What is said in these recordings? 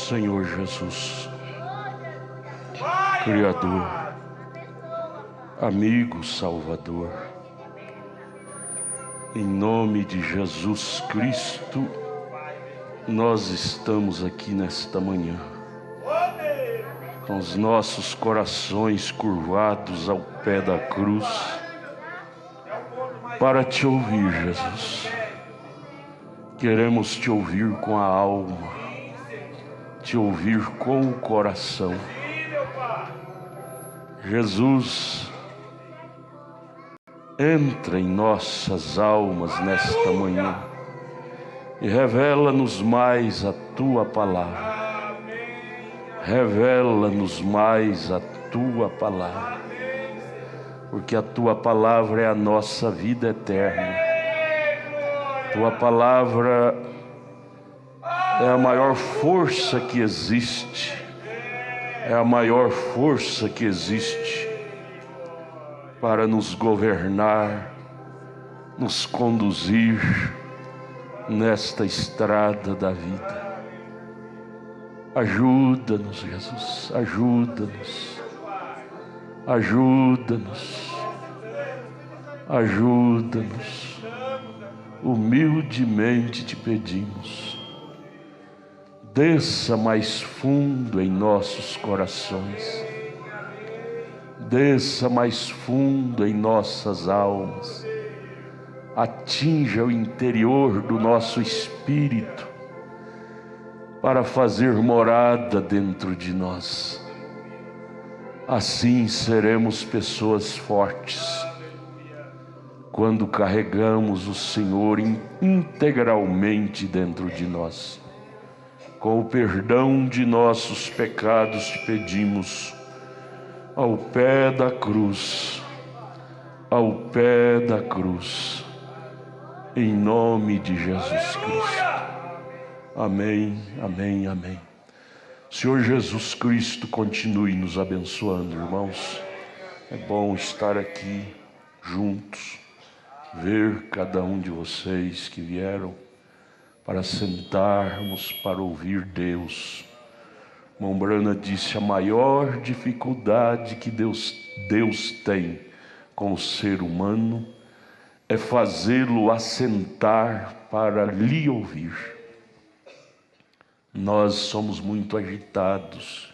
Senhor Jesus, Criador, amigo Salvador, em nome de Jesus Cristo, nós estamos aqui nesta manhã, com os nossos corações curvados ao pé da cruz, para te ouvir, Jesus. Queremos te ouvir com a alma, te ouvir com o coração. Jesus, entra em nossas almas nesta manhã e revela-nos mais a tua palavra. Revela-nos mais a tua palavra, porque a tua palavra é a nossa vida eterna. Tua palavra é a maior força que existe, é a maior força que existe para nos governar, nos conduzir nesta estrada da vida. Ajuda-nos, Jesus, ajuda-nos, ajuda-nos, ajuda-nos. Humildemente te pedimos, desça mais fundo em nossos corações, desça mais fundo em nossas almas, atinja o interior do nosso espírito, para fazer morada dentro de nós. Assim seremos pessoas fortes, quando carregamos o Senhor integralmente dentro de nós. Com o perdão de nossos pecados te pedimos, ao pé da cruz, ao pé da cruz, em nome de Jesus Cristo. Amém, amém, amém. Senhor Jesus Cristo, continue nos abençoando, irmãos. É bom estar aqui juntos, ver cada um de vocês que vieram para sentarmos para ouvir Deus. Mombrana disse: a maior dificuldade que Deus tem com o ser humano é fazê-lo assentar para lhe ouvir. Nós somos muito agitados,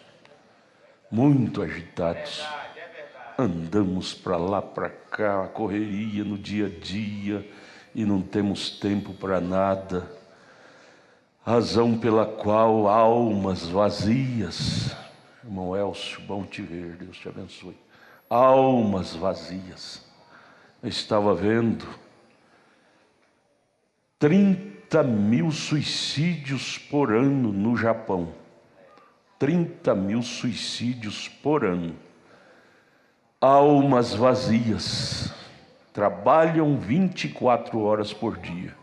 andamos para lá, para cá, a correria no dia a dia, e não temos tempo para nada. Razão pela qual almas vazias, irmão Elcio, bom te ver, Deus te abençoe. Almas vazias. Eu estava vendo 30 mil suicídios por ano no Japão. 30 mil suicídios por ano. Almas vazias, trabalham 24 horas por dia,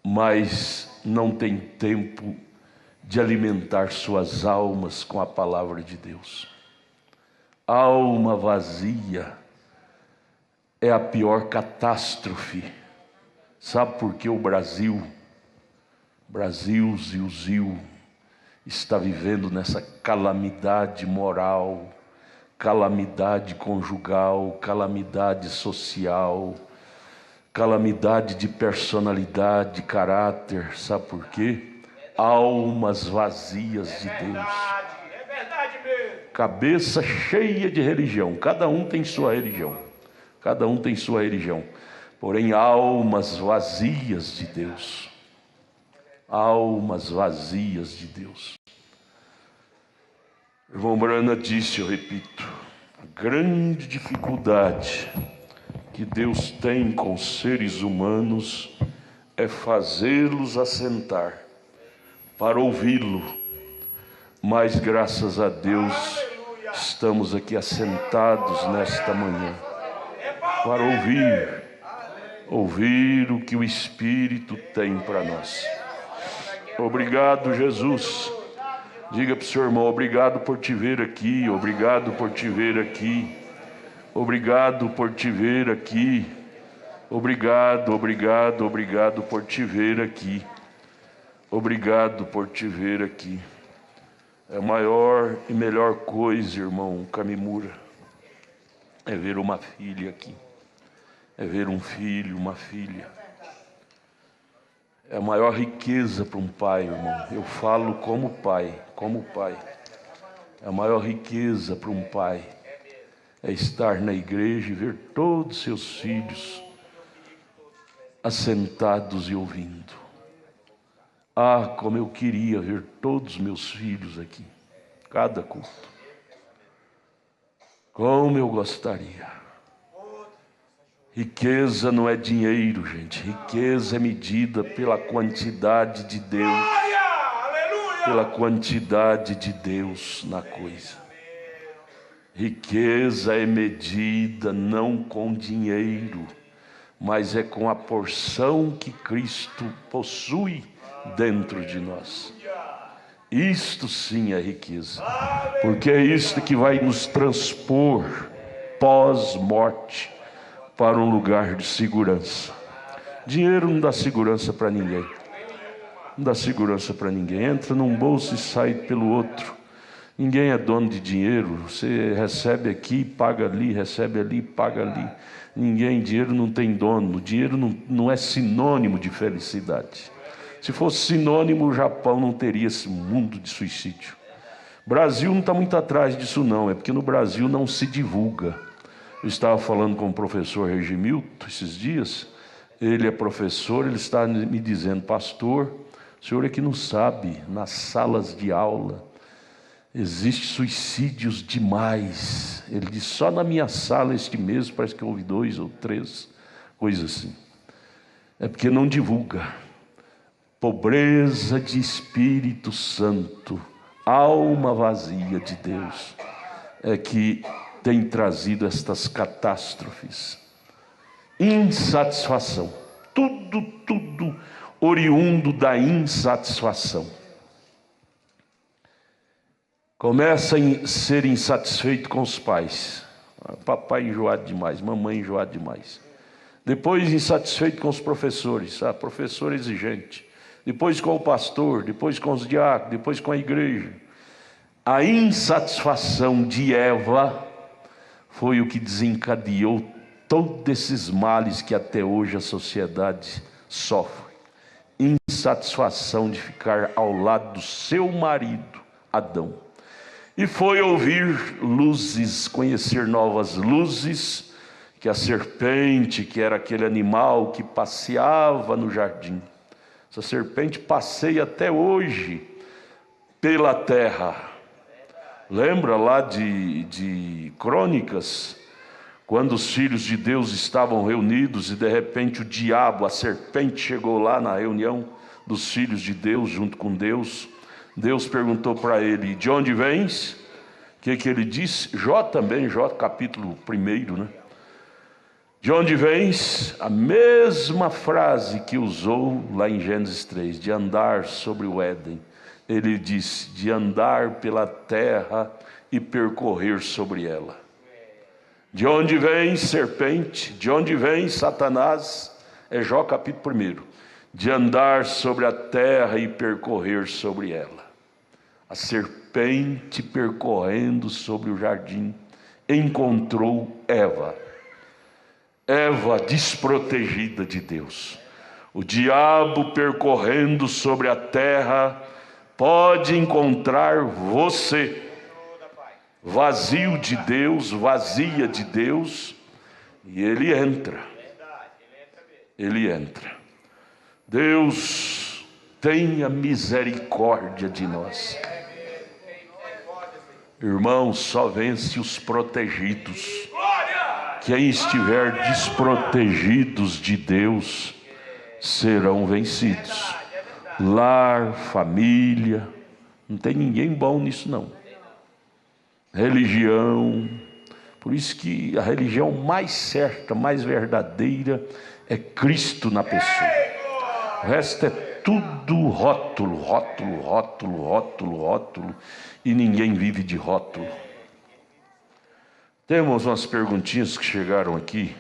mas não tem tempo de alimentar suas almas com a palavra de Deus. Alma vazia é a pior catástrofe. Sabe por que o Brasil, Zil, está vivendo nessa calamidade moral, calamidade conjugal, calamidade social, calamidade de personalidade, caráter? Sabe por quê? Almas vazias de Deus. É verdade mesmo. Cabeça cheia de religião, cada um tem sua religião, porém almas vazias de Deus. Almas vazias de Deus. Irmão Brana disse, eu repito, a grande dificuldade que Deus tem com seres humanos é fazê-los assentar para ouvi-lo. Mas graças a Deus estamos aqui assentados nesta manhã para ouvir o que o Espírito tem para nós. Obrigado, Jesus. Diga para o seu irmão: obrigado por te ver aqui, obrigado por te ver aqui, obrigado por te ver aqui, obrigado por te ver aqui, obrigado por te ver aqui. É a maior e melhor coisa, irmão Camimura, é ver uma filha aqui, é ver um filho, uma filha. É a maior riqueza para um pai, irmão. Eu falo como pai, como pai. É a maior riqueza para um pai é estar na igreja e ver todos os seus filhos assentados e ouvindo. Ah, como eu queria ver todos os meus filhos aqui, cada culto. Como eu gostaria. Riqueza não é dinheiro, gente. Riqueza é medida pela quantidade de Deus. Pela quantidade de Deus na coisa. Riqueza é medida não com dinheiro, mas é com a porção que Cristo possui dentro de nós. Isto sim é riqueza, porque é isto que vai nos transpor pós-morte para um lugar de segurança. Dinheiro não dá segurança para ninguém. Não dá segurança para ninguém. Entra num bolso e sai pelo outro. Ninguém é dono de dinheiro. Você recebe aqui, paga ali, recebe ali, paga ali. Dinheiro não tem dono. Dinheiro não é sinônimo de felicidade. Se fosse sinônimo, o Japão não teria esse mundo de suicídio. O Brasil não está muito atrás disso não, é porque no Brasil não se divulga. Eu estava falando com o professor Regimilton esses dias, ele é professor, ele está me dizendo, pastor, o senhor é que não sabe, nas salas de aula, existem suicídios demais. Ele disse, só na minha sala este mês, parece que houve 2 ou 3, coisa assim. É porque não divulga. Pobreza de Espírito Santo, alma vazia de Deus, é que tem trazido estas catástrofes. Insatisfação, tudo oriundo da insatisfação. Começa a ser insatisfeito com os pais. Papai enjoado demais, mamãe enjoada demais. Depois insatisfeito com os professores, professor exigente. Depois com o pastor, depois com os diáconos, depois com a igreja. A insatisfação de Eva foi o que desencadeou todos esses males que até hoje a sociedade sofre. Insatisfação de ficar ao lado do seu marido, Adão. E foi ouvir luzes, conhecer novas luzes, que a serpente, que era aquele animal que passeava no jardim, essa serpente passeia até hoje pela terra. Lembra lá de Crônicas, quando os filhos de Deus estavam reunidos e de repente o diabo, a serpente, chegou lá na reunião dos filhos de Deus junto com Deus. Deus perguntou para ele, de onde vens? O que ele disse? Jó também, Jó capítulo 1, né? De onde vens? A mesma frase que usou lá em Gênesis 3, de andar sobre o Éden. Ele disse, de andar pela terra e percorrer sobre ela. De onde vem serpente? De onde vem Satanás? É Jó capítulo 1. De andar sobre a terra e percorrer sobre ela. A serpente percorrendo sobre o jardim encontrou Eva. Eva desprotegida de Deus. O diabo percorrendo sobre a terra pode encontrar você vazio de Deus, vazia de Deus, e ele entra. Ele entra. Deus tenha misericórdia de nós. Irmãos, só vence os protegidos. Quem estiver desprotegidos de Deus serão vencidos. Lar, família, não tem ninguém bom nisso não. Religião, por isso que a religião mais certa, mais verdadeira é Cristo na pessoa. O resto é tudo rótulo, rótulo, rótulo, rótulo, rótulo, e ninguém vive de rótulo. Temos umas perguntinhas que chegaram aqui,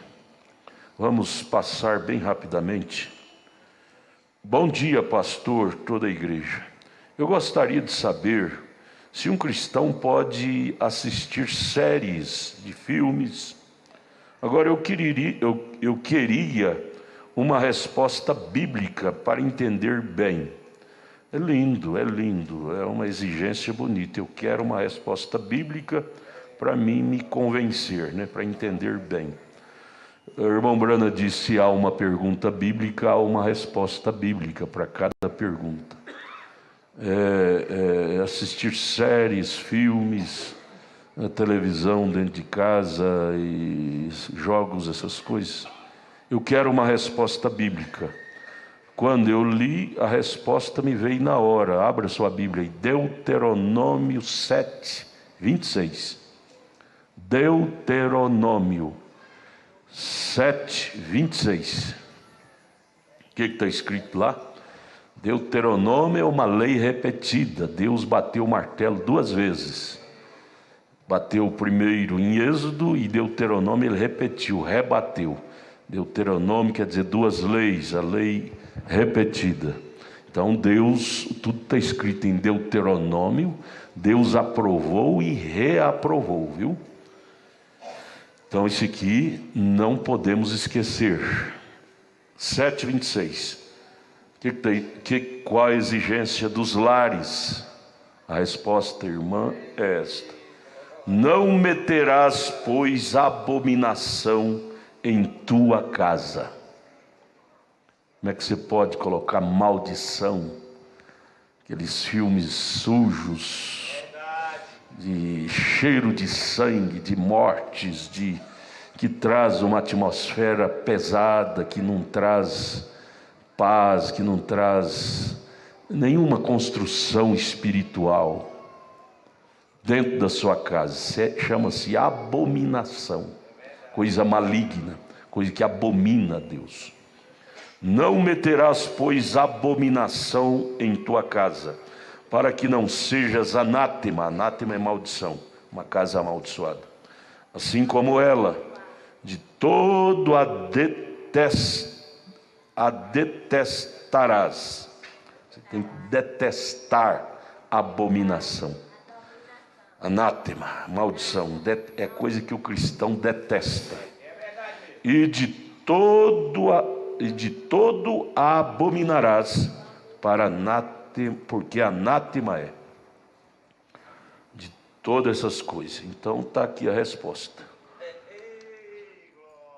vamos passar bem rapidamente. Bom dia, pastor, toda a igreja. Eu gostaria de saber se um cristão pode assistir séries de filmes. Agora eu queria uma resposta bíblica para entender bem. É lindo, é uma exigência bonita. Eu quero uma resposta bíblica para mim me convencer, né? Para entender bem. O irmão Brana disse: se há uma pergunta bíblica, há uma resposta bíblica para cada pergunta. Assistir séries, filmes, a televisão dentro de casa e jogos, essas coisas. Eu quero uma resposta bíblica. Quando eu li, a resposta me veio na hora. Abra sua Bíblia aí, Deuteronômio 7, 26. Deuteronômio 7, 26. O que está escrito lá? Deuteronômio é uma lei repetida. Deus bateu o martelo 2 vezes. Bateu primeiro em Êxodo e Deuteronômio ele repetiu, rebateu. Deuteronômio quer dizer 2 leis, a lei repetida. Então Deus, tudo está escrito em Deuteronômio, Deus aprovou e reaprovou, viu? Então isso aqui não podemos esquecer. 7:26. Qual a exigência dos lares? A resposta, irmã, é esta: não meterás, pois, abominação em tua casa. Como é que você pode colocar maldição? Aqueles filmes sujos, de cheiro de sangue, de mortes, que traz uma atmosfera pesada, que não traz paz, que não traz nenhuma construção espiritual dentro da sua casa. Chama-se abominação, coisa maligna, coisa que abomina a Deus. Não meterás, pois, abominação em tua casa, para que não sejas anátema. Anátema é maldição, uma casa amaldiçoada. Assim como ela, de todo a detestarás. Você tem que detestar a abominação. Anátema, maldição, é coisa que o cristão detesta. E de todo a abominarás, porque anátema é. De todas essas coisas. Então está aqui a resposta.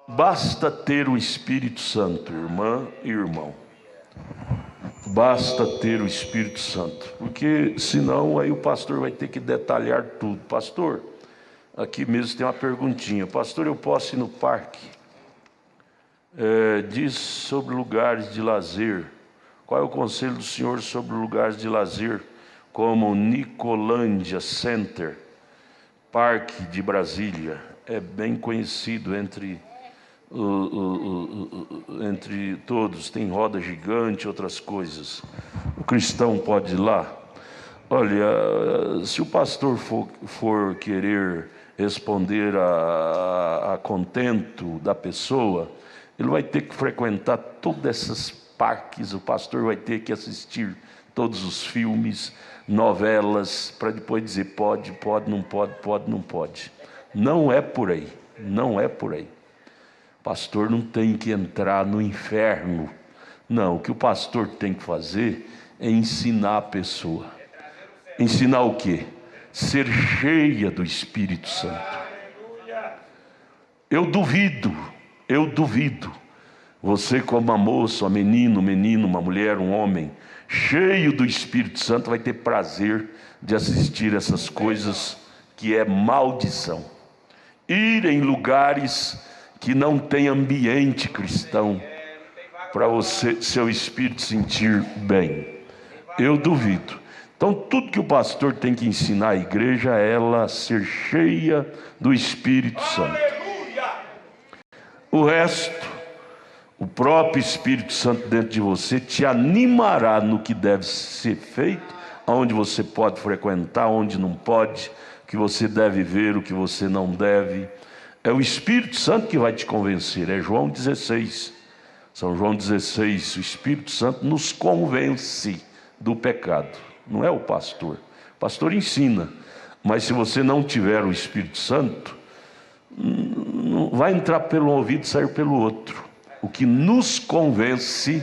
Basta ter o Espírito Santo, irmã e irmão. Basta ter o Espírito Santo, porque senão aí o pastor vai ter que detalhar tudo. Pastor, aqui mesmo tem uma perguntinha. Pastor, eu posso ir no parque? Diz sobre lugares de lazer. Qual é o conselho do senhor sobre lugares de lazer, como Nicolândia Center, Parque de Brasília? É bem conhecido entre todos, tem roda gigante, outras coisas. O cristão pode ir lá? Olha, se o pastor for querer responder a contento da pessoa, ele vai ter que frequentar todos esses parques, o pastor vai ter que assistir todos os filmes, novelas, para depois dizer pode, não pode. Não é por aí, não é por aí. Pastor não tem que entrar no inferno. Não, o que o pastor tem que fazer é ensinar a pessoa. Ensinar o quê? Ser cheia do Espírito Santo. Eu duvido. Você, como uma moça, um menino, uma mulher, um homem, cheio do Espírito Santo, vai ter prazer de assistir essas coisas que é maldição. Ir em lugares que não tem ambiente cristão, para você, seu espírito sentir bem. Eu duvido. Então tudo que o pastor tem que ensinar à igreja é ela ser cheia do Espírito Santo. O resto, o próprio Espírito Santo dentro de você te animará no que deve ser feito, aonde você pode frequentar, onde não pode, o que você deve ver, o que você não deve. É o Espírito Santo que vai te convencer. É João 16. São João 16. O Espírito Santo nos convence do pecado. Não é o pastor. O pastor ensina, mas se você não tiver o Espírito Santo, não vai entrar pelo ouvido e sair pelo outro. O que nos convence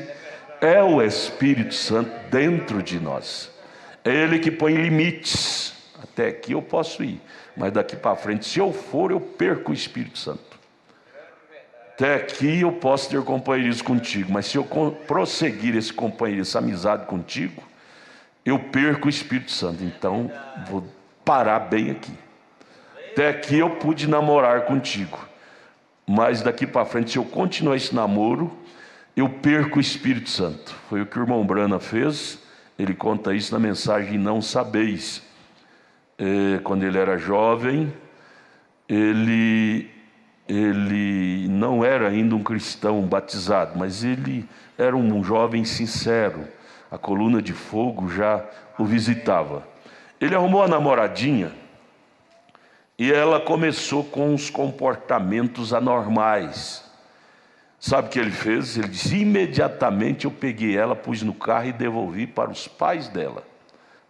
é o Espírito Santo dentro de nós. É Ele que põe limites. Até aqui eu posso ir, mas daqui para frente, se eu for, eu perco o Espírito Santo. Até aqui eu posso ter companheirismo contigo, mas se eu prosseguir esse companheirismo, essa amizade contigo, eu perco o Espírito Santo. Então vou parar bem aqui. Até aqui eu pude namorar contigo, mas daqui para frente, se eu continuar esse namoro, eu perco o Espírito Santo. Foi o que o irmão Brana fez. Ele conta isso na mensagem Não Sabeis. Quando ele era jovem, ele não era ainda um cristão batizado, mas ele era um jovem sincero. A coluna de fogo já o visitava. Ele arrumou a namoradinha e ela começou com os comportamentos anormais. Sabe o que ele fez? Ele disse: imediatamente eu peguei ela, pus no carro e devolvi para os pais dela.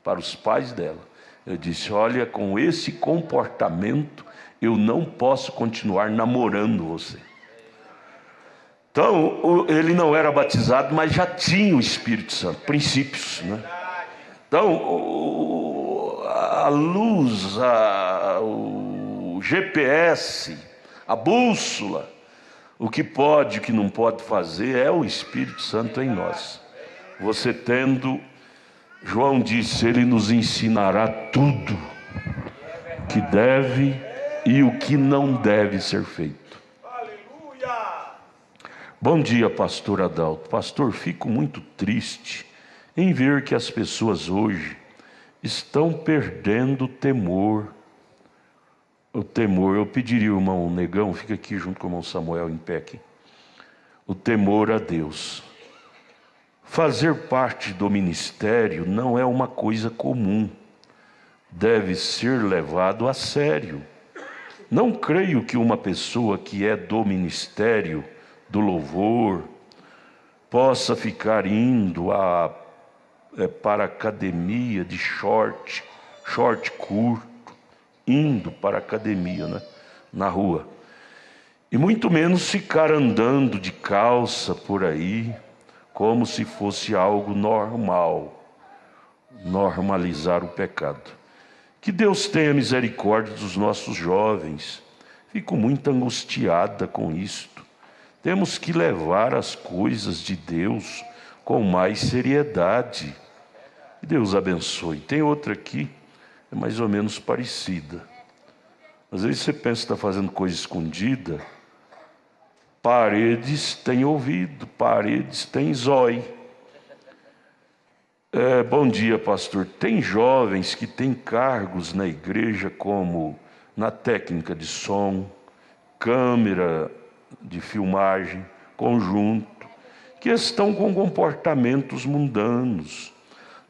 Para os pais dela. Eu disse: olha, com esse comportamento eu não posso continuar namorando você. Então, ele não era batizado, mas já tinha o Espírito Santo, princípios, né? Então, a luz, o GPS, a bússola, o que pode e o que não pode fazer é o Espírito Santo em nós. Você tendo, João disse, ele nos ensinará tudo que deve e o que não deve ser feito. Aleluia! Bom dia, pastor Adalto. Pastor, fico muito triste em ver que as pessoas hoje estão perdendo o temor. O temor, eu pediria ao irmão Negão, fica aqui junto com o irmão Samuel em pé aqui. O temor a Deus. Fazer parte do ministério não é uma coisa comum. Deve ser levado a sério. Não creio que uma pessoa que é do ministério, do louvor, possa ficar indo para a academia de short curto, indo para a academia, né, na rua. E muito menos ficar andando de calça por aí, como se fosse algo normal, normalizar o pecado. Que Deus tenha misericórdia dos nossos jovens. Fico muito angustiada com isto. Temos que levar as coisas de Deus com mais seriedade. Que Deus abençoe. Tem outra aqui, é mais ou menos parecida. Às vezes você pensa que está fazendo coisa escondida. Paredes têm ouvido, paredes têm zóio. Bom dia, pastor. Tem jovens que têm cargos na igreja, como na técnica de som, câmera de filmagem, conjunto, que estão com comportamentos mundanos,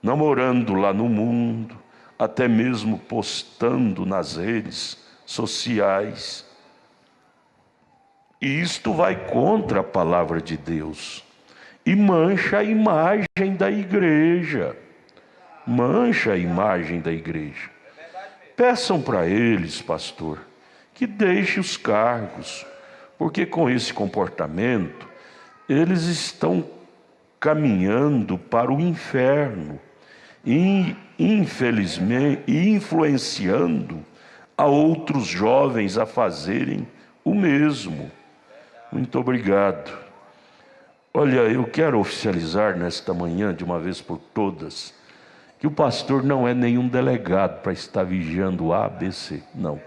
namorando lá no mundo, até mesmo postando nas redes sociais. E isto vai contra a palavra de Deus. E mancha a imagem da igreja. Mancha a imagem da igreja. Peçam para eles, pastor, que deixe os cargos, porque com esse comportamento, eles estão caminhando para o inferno e, infelizmente, influenciando a outros jovens a fazerem o mesmo. Muito obrigado. Olha, eu quero oficializar nesta manhã, de uma vez por todas, que o pastor não é nenhum delegado para estar vigiando o ABC, não.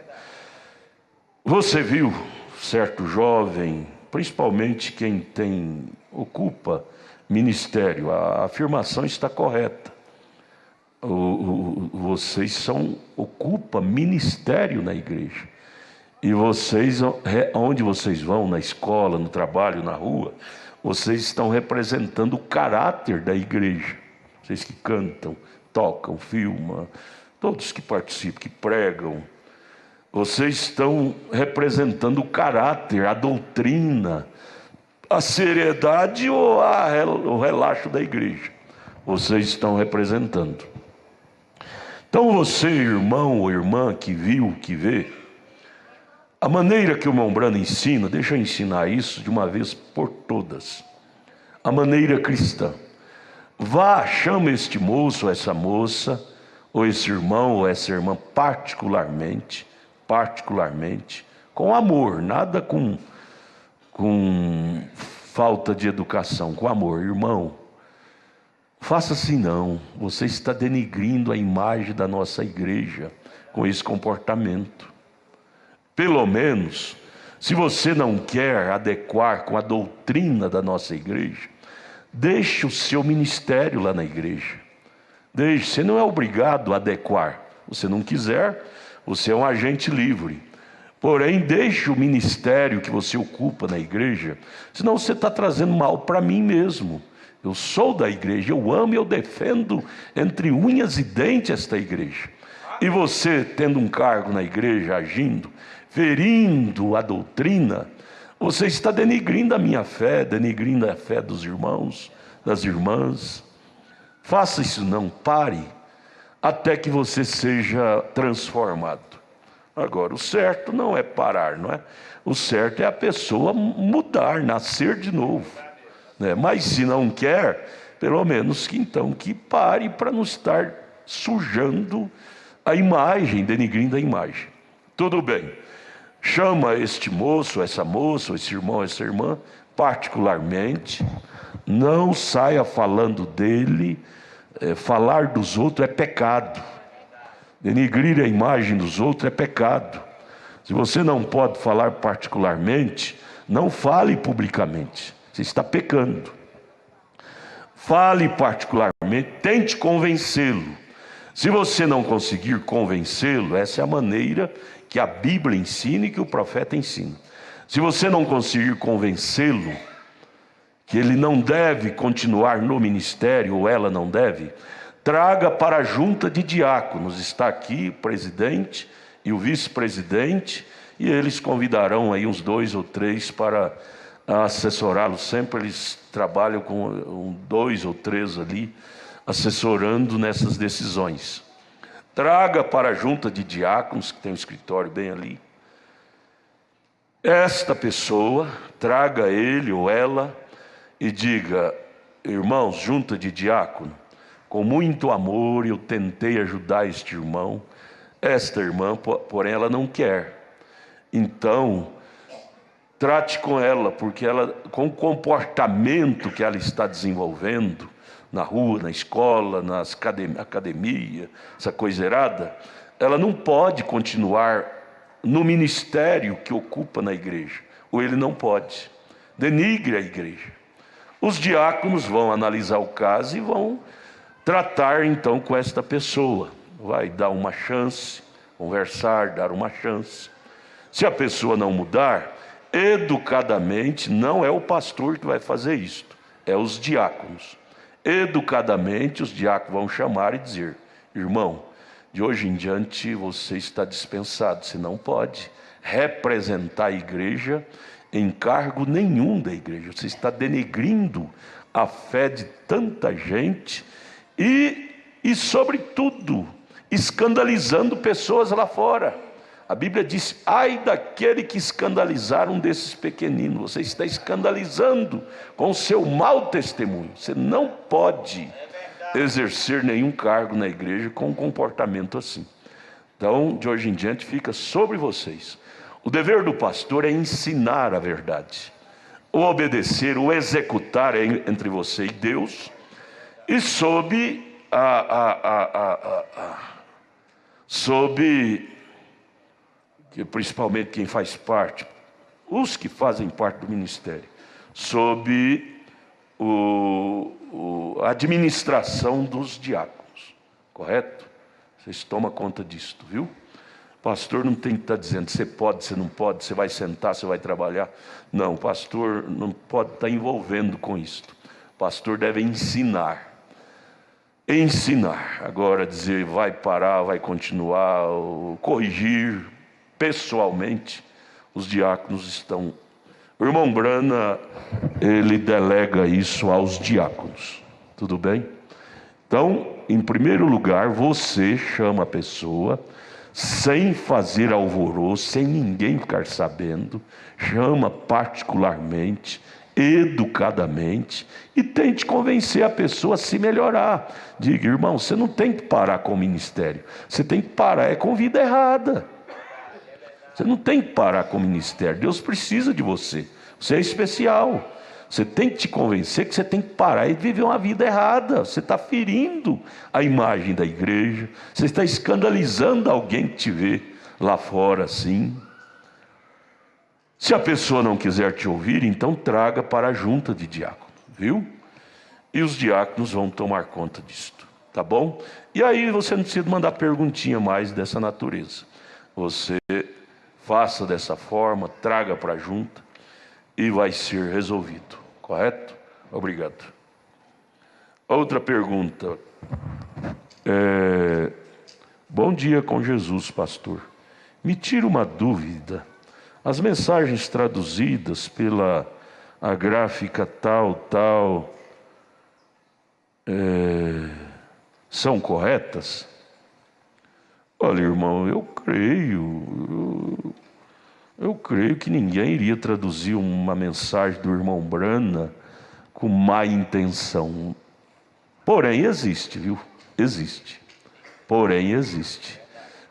Você viu certo jovem, principalmente quem ocupa ministério, a afirmação está correta. Vocês ocupam ministério na igreja. E vocês, onde vocês vão, na escola, no trabalho, na rua, vocês estão representando o caráter da igreja. Vocês que cantam, tocam, filmam, todos que participam, que pregam. Vocês estão representando o caráter, a doutrina, a seriedade ou o relaxo da igreja. Vocês estão representando. Então você, irmão ou irmã que viu, que vê, a maneira que o irmão Brano ensina, deixa eu ensinar isso de uma vez por todas. A maneira cristã. Vá, chama este moço, ou essa moça, ou esse irmão, ou essa irmã, particularmente, com amor, nada com falta de educação, com amor. Irmão, faça assim não, você está denigrindo a imagem da nossa igreja com esse comportamento. Pelo menos, se você não quer adequar com a doutrina da nossa igreja, deixe o seu ministério lá na igreja. Deixe, você não é obrigado a adequar. Se você não quiser, você é um agente livre. Porém, deixe o ministério que você ocupa na igreja, senão você está trazendo mal para mim mesmo. Eu sou da igreja, eu amo e eu defendo entre unhas e dentes esta igreja. E você, tendo um cargo na igreja, agindo, ferindo a doutrina, você está denigrindo a minha fé, denigrindo a fé dos irmãos, das irmãs. Faça isso não, pare, até que você seja transformado. Agora, o certo não é parar, não é? O certo é a pessoa mudar, nascer de novo, né? Mas se não quer, pelo menos que pare para não estar sujando a imagem, denigrindo a imagem. Tudo bem. Chama este moço, essa moça, esse irmão, essa irmã, particularmente. Não saia falando dele. Falar dos outros é pecado. Denigrir a imagem dos outros é pecado. Se você não pode falar particularmente, não fale publicamente. Você está pecando. Fale particularmente, tente convencê-lo. Se você não conseguir convencê-lo, essa é a maneira que a Bíblia ensina e que o profeta ensina. Se você não conseguir convencê-lo que ele não deve continuar no ministério, ou ela não deve, traga para a junta de diáconos. Está aqui o presidente e o vice-presidente, e eles convidarão aí uns 2 ou 3 para assessorá-lo. Sempre eles trabalham com 2 ou 3 ali, assessorando nessas decisões. Traga para a junta de diáconos, que tem um escritório bem ali, esta pessoa, traga ele ou ela e diga: irmãos, junta de diácono, com muito amor eu tentei ajudar este irmão, esta irmã, porém ela não quer. Então, trate com ela, porque ela, com o comportamento que ela está desenvolvendo, na rua, na escola, nas academia, essa coisa errada, ela não pode continuar no ministério que ocupa na igreja, ou ele não pode. Denigre a igreja. Os diáconos vão analisar o caso e vão tratar então com esta pessoa. Vai dar uma chance, conversar, dar uma chance. Se a pessoa não mudar, educadamente, não é o pastor que vai fazer isto, é os diáconos. Educadamente, os diáconos vão chamar e dizer: irmão, de hoje em diante você está dispensado, você não pode representar a igreja em cargo nenhum da igreja, você está denegrindo a fé de tanta gente e sobretudo, escandalizando pessoas lá fora. A Bíblia diz: ai daquele que escandalizar um desses pequeninos. Você está escandalizando com o seu mau testemunho. Você não pode exercer nenhum cargo na igreja com um comportamento assim. Então, de hoje em diante, fica sobre vocês. O dever do pastor é ensinar a verdade. O obedecer, o executar é entre você e Deus. E sob que principalmente quem faz parte, os que fazem parte do ministério, sob a administração dos diáconos, correto? Vocês tomam conta disto, viu? O pastor não tem que estar dizendo você pode, você não pode, você vai sentar, você vai trabalhar. Não, o pastor não pode estar envolvendo com isto. O pastor deve ensinar. Agora dizer vai parar, vai continuar, corrigir pessoalmente, os diáconos estão. O irmão Brana, ele delega isso aos diáconos, tudo bem? Então, em primeiro lugar, você chama a pessoa, sem fazer alvoroço, sem ninguém ficar sabendo, chama particularmente, educadamente, e tente convencer a pessoa a se melhorar. Diga: irmão, você não tem que parar com o ministério, você tem que parar com vida errada. Você não tem que parar com o ministério, Deus precisa de você, você é especial. Você tem que te convencer que você tem que parar e viver uma vida errada. Você está ferindo a imagem da igreja, você está escandalizando alguém que te vê lá fora assim. Se a pessoa não quiser te ouvir, então traga para a junta de diáconos, viu? E os diáconos vão tomar conta disto, tá bom? E aí você não precisa mandar perguntinha mais dessa natureza. Você faça dessa forma, traga para a junta e vai ser resolvido, correto? Obrigado. Outra pergunta. Bom dia com Jesus, pastor. Me tira uma dúvida. As mensagens traduzidas pela a gráfica tal, são corretas? Olha, irmão, eu creio que ninguém iria traduzir uma mensagem do irmão Brana com má intenção. Porém existe, viu? Existe. Porém existe.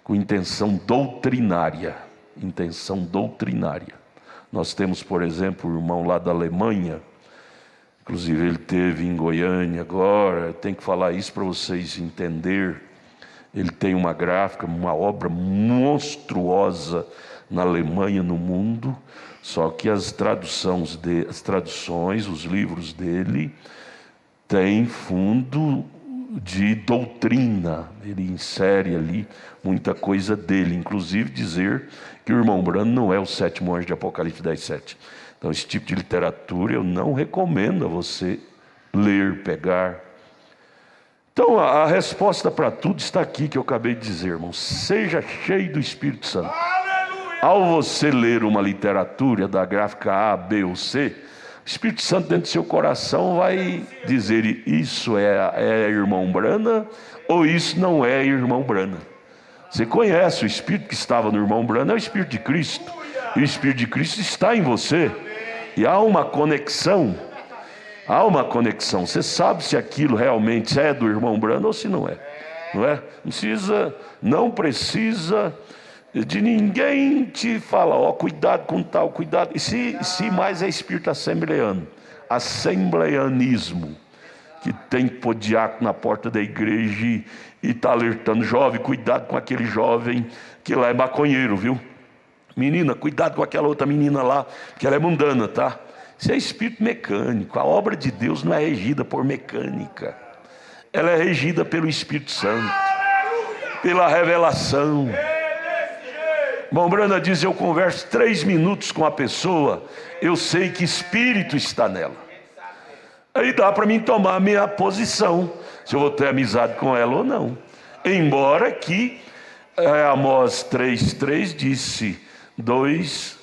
Com intenção doutrinária. Intenção doutrinária. Nós temos, por exemplo, o irmão lá da Alemanha, inclusive ele esteve em Goiânia agora, eu tenho que falar isso para vocês entenderem. Ele tem uma gráfica, uma obra monstruosa na Alemanha, no mundo, só que as traduções, os livros dele, têm fundo de doutrina. Ele insere ali muita coisa dele, inclusive dizer que o irmão Brano não é o sétimo anjo de Apocalipse 10:7. Então esse tipo de literatura eu não recomendo a você ler, pegar. Então a resposta para tudo está aqui que eu acabei de dizer, irmão. Seja cheio do Espírito Santo. Aleluia! Ao você ler uma literatura da gráfica A, B ou C, o Espírito Santo dentro do seu coração vai dizer: isso é irmão Brana ou isso não é irmão Brana. Você conhece o Espírito que estava no irmão Brana, é o Espírito de Cristo. E o Espírito de Cristo está em você. E há uma conexão. Há uma conexão. Você sabe se aquilo realmente é do irmão Brana ou se não é. Não é? Não precisa de ninguém te falar: ó, cuidado com tal, cuidado. E se mais é espírito assembleano, assembleanismo, que tem que pôr diácono na porta da igreja e está alertando: jovem, cuidado com aquele jovem que lá é maconheiro, viu? Menina, cuidado com aquela outra menina lá, que ela é mundana, tá? Isso é espírito mecânico. A obra de Deus não é regida por mecânica, ela é regida pelo Espírito Santo, pela revelação. Irmão Brana diz: eu converso 3 minutos com a pessoa, eu sei que espírito está nela. Aí dá para mim tomar a minha posição, se eu vou ter amizade com ela ou não. Embora que Amós 3:3 disse: 2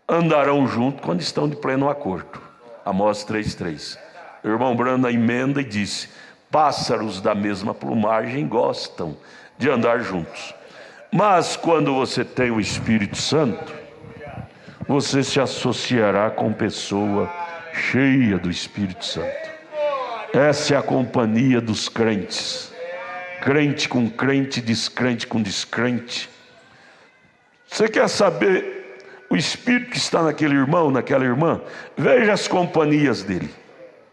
andarão juntos quando estão de pleno acordo. Amós 3:3. O irmão Brana emenda e disse: pássaros da mesma plumagem gostam de andar juntos. Mas quando você tem o Espírito Santo, você se associará com pessoa cheia do Espírito Santo. Essa é a companhia dos crentes. Crente com crente, descrente com descrente. Você quer saber o Espírito que está naquele irmão, naquela irmã? Veja as companhias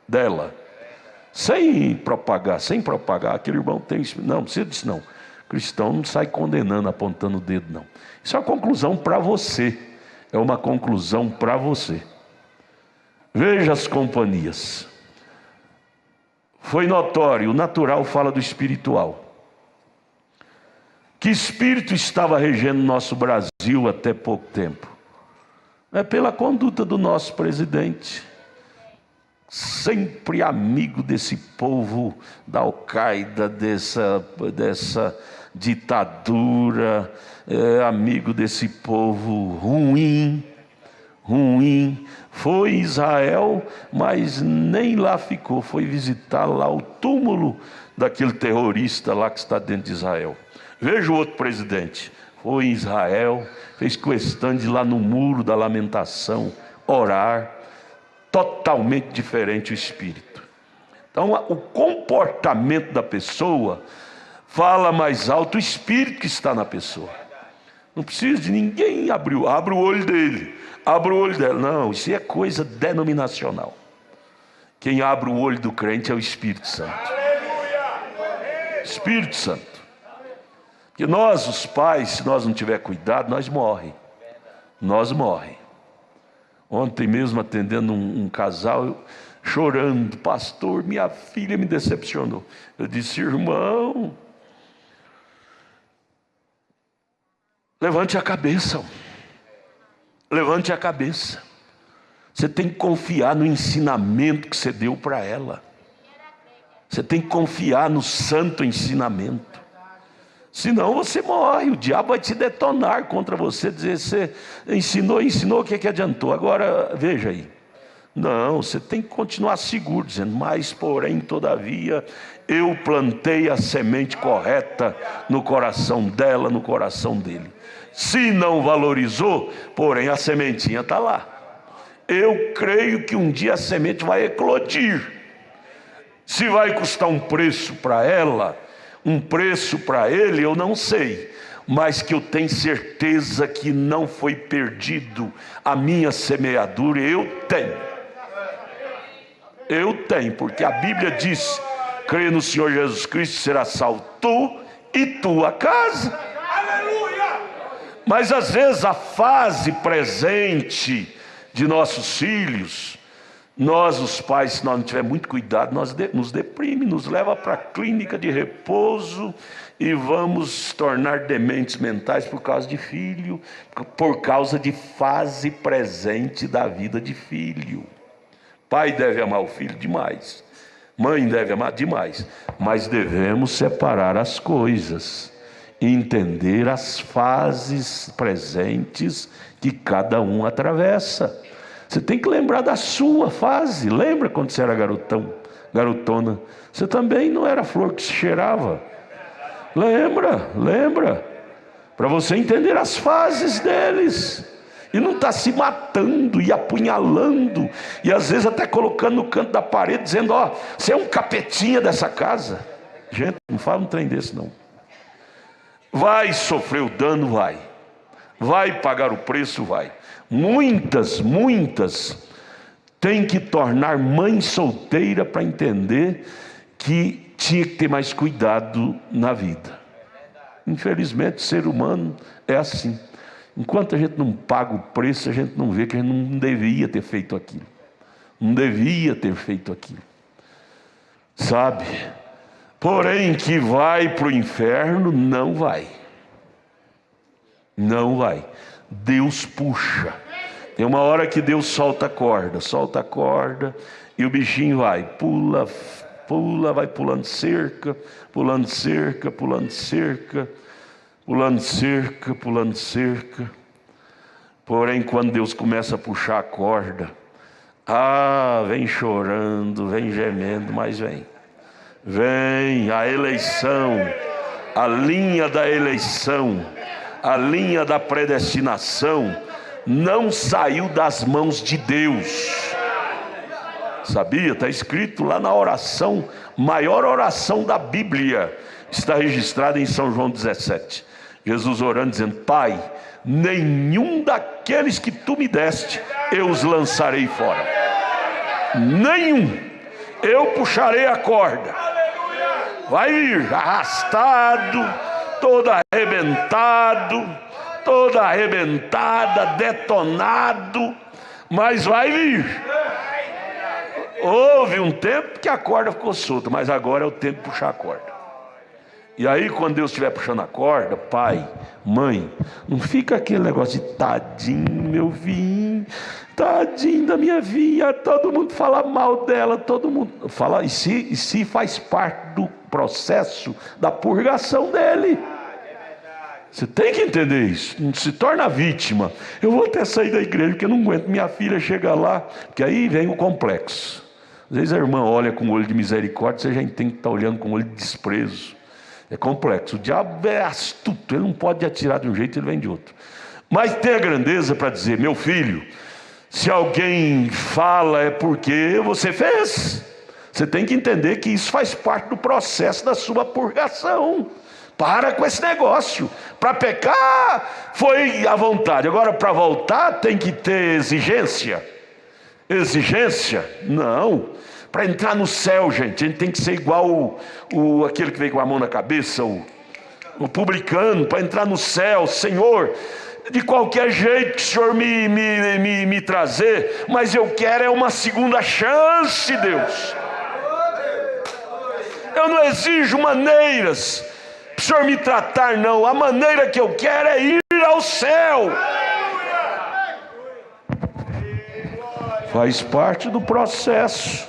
dela. Sem propagar. Aquele irmão tem Espírito. Não precisa disso não. O cristão não sai condenando, apontando o dedo, não. Isso é uma conclusão para você. É uma conclusão para você. Veja as companhias. Foi notório, o natural fala do espiritual. Que espírito estava regendo nosso Brasil até pouco tempo? É pela conduta do nosso presidente. Sempre amigo desse povo da Al-Qaeda, dessa ditadura, amigo desse povo ruim, ruim. Foi Israel, mas nem lá ficou. Foi visitar lá o túmulo daquele terrorista lá que está dentro de Israel. Veja o outro presidente. Foi em Israel, fez questão de ir lá no muro da lamentação, orar. Totalmente diferente o espírito. Então, o comportamento da pessoa fala mais alto o espírito que está na pessoa. Não precisa de ninguém abrir o olho dele, abre o olho dela. Não, isso é coisa denominacional. Quem abre o olho do crente é o Espírito Santo. Espírito Santo. Porque nós, os pais, se nós não tiver cuidado, nós morrem. Nós morrem. Ontem mesmo atendendo um casal, chorando: pastor, minha filha me decepcionou. Eu disse: irmão, levante a cabeça. Levante a cabeça. Você tem que confiar no ensinamento que você deu para ela. Você tem que confiar no santo ensinamento. Senão você morre, o diabo vai te detonar contra você, dizer: você ensinou, o que adiantou? Agora, veja aí. Não, você tem que continuar seguro, dizendo: mas porém, todavia, eu plantei a semente correta no coração dela, no coração dele. Se não valorizou, porém a sementinha está lá. Eu creio que um dia a semente vai eclodir. Se vai custar um preço para ela, um preço para ele, eu não sei, mas que eu tenho certeza que não foi perdido a minha semeadura. Eu tenho, porque a Bíblia diz: crê no Senhor Jesus Cristo, será salvo tu e tua casa. Mas às vezes a fase presente de nossos filhos, nós, os pais, se nós não tivermos muito cuidado, nos deprime, nos leva para a clínica de repouso e vamos tornar dementes mentais por causa de filho, por causa de fase presente da vida de filho. Pai deve amar o filho demais, mãe deve amar demais, mas devemos separar as coisas, entender as fases presentes que cada um atravessa. Você tem que lembrar da sua fase. Lembra quando você era garotona? Você também não era flor que se cheirava. Lembra. Para você entender as fases deles. E não está se matando e apunhalando. E às vezes até colocando no canto da parede, dizendo: ó, você é um capetinha dessa casa. Gente, não fala um trem desse não. Vai sofrer o dano, vai. Vai pagar o preço, vai. Muitas têm que tornar mãe solteira para entender que tinha que ter mais cuidado na vida. Infelizmente, o ser humano é assim. Enquanto a gente não paga o preço, a gente não vê que a gente não devia ter feito aquilo. Não devia ter feito aquilo. Sabe? Porém, que vai para o inferno, não vai. Não vai. Deus puxa. Tem uma hora que Deus solta a corda, e o bichinho vai, pula, vai pulando cerca, pulando cerca. Porém, quando Deus começa a puxar a corda, vem chorando, vem gemendo, mas vem a eleição, a linha da eleição, a linha da predestinação não saiu das mãos de Deus. Sabia? Está escrito lá na oração, maior oração da Bíblia, está registrada em São João 17. Jesus orando, dizendo: Pai, nenhum daqueles que tu me deste, eu os lançarei fora. Nenhum. Eu puxarei a corda. Vai vir arrastado, todo arrebentada, detonado, mas vai vir. Houve um tempo que a corda ficou solta, mas agora é o tempo de puxar a corda. E aí, quando Deus estiver puxando a corda, pai, mãe, não fica aquele negócio de tadinho, meu vinho, tadinho da minha vinha, todo mundo fala mal dela, todo mundo fala, e se faz parte do processo da purgação dele. Você tem que entender isso. Não se torna vítima. Eu vou até sair da igreja porque eu não aguento minha filha chegar lá. Porque aí vem o complexo. Às vezes a irmã olha com olho de misericórdia, você já tem que estar olhando com olho de desprezo. É complexo. O diabo é astuto. Ele não pode atirar de um jeito, ele vem de outro. Mas tem a grandeza para dizer: meu filho, se alguém fala é porque você fez. Você tem que entender que isso faz parte do processo da sua purgação. Para com esse negócio. Para pecar foi à vontade. Agora para voltar tem que ter exigência. Exigência? Não. Para entrar no céu, gente, a gente tem que ser igual aquele que veio com a mão na cabeça, o publicano, para entrar no céu. Senhor, de qualquer jeito que o Senhor me trazer, mas eu quero é uma segunda chance, Deus. Eu não exijo maneiras para o Senhor me tratar, não. A maneira que eu quero é ir ao céu. Faz parte do processo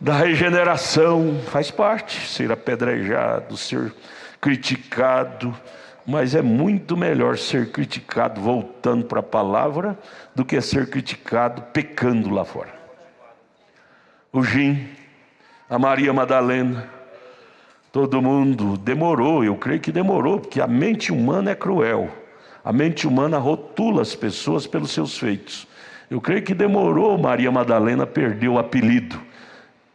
da regeneração, faz parte. Ser apedrejado, ser criticado, mas é muito melhor ser criticado voltando para a palavra do que ser criticado pecando lá fora. O Jim, a Maria Madalena, todo mundo demorou, eu creio que demorou, porque a mente humana é cruel. A mente humana rotula as pessoas pelos seus feitos. Eu creio que demorou Maria Madalena perder o apelido.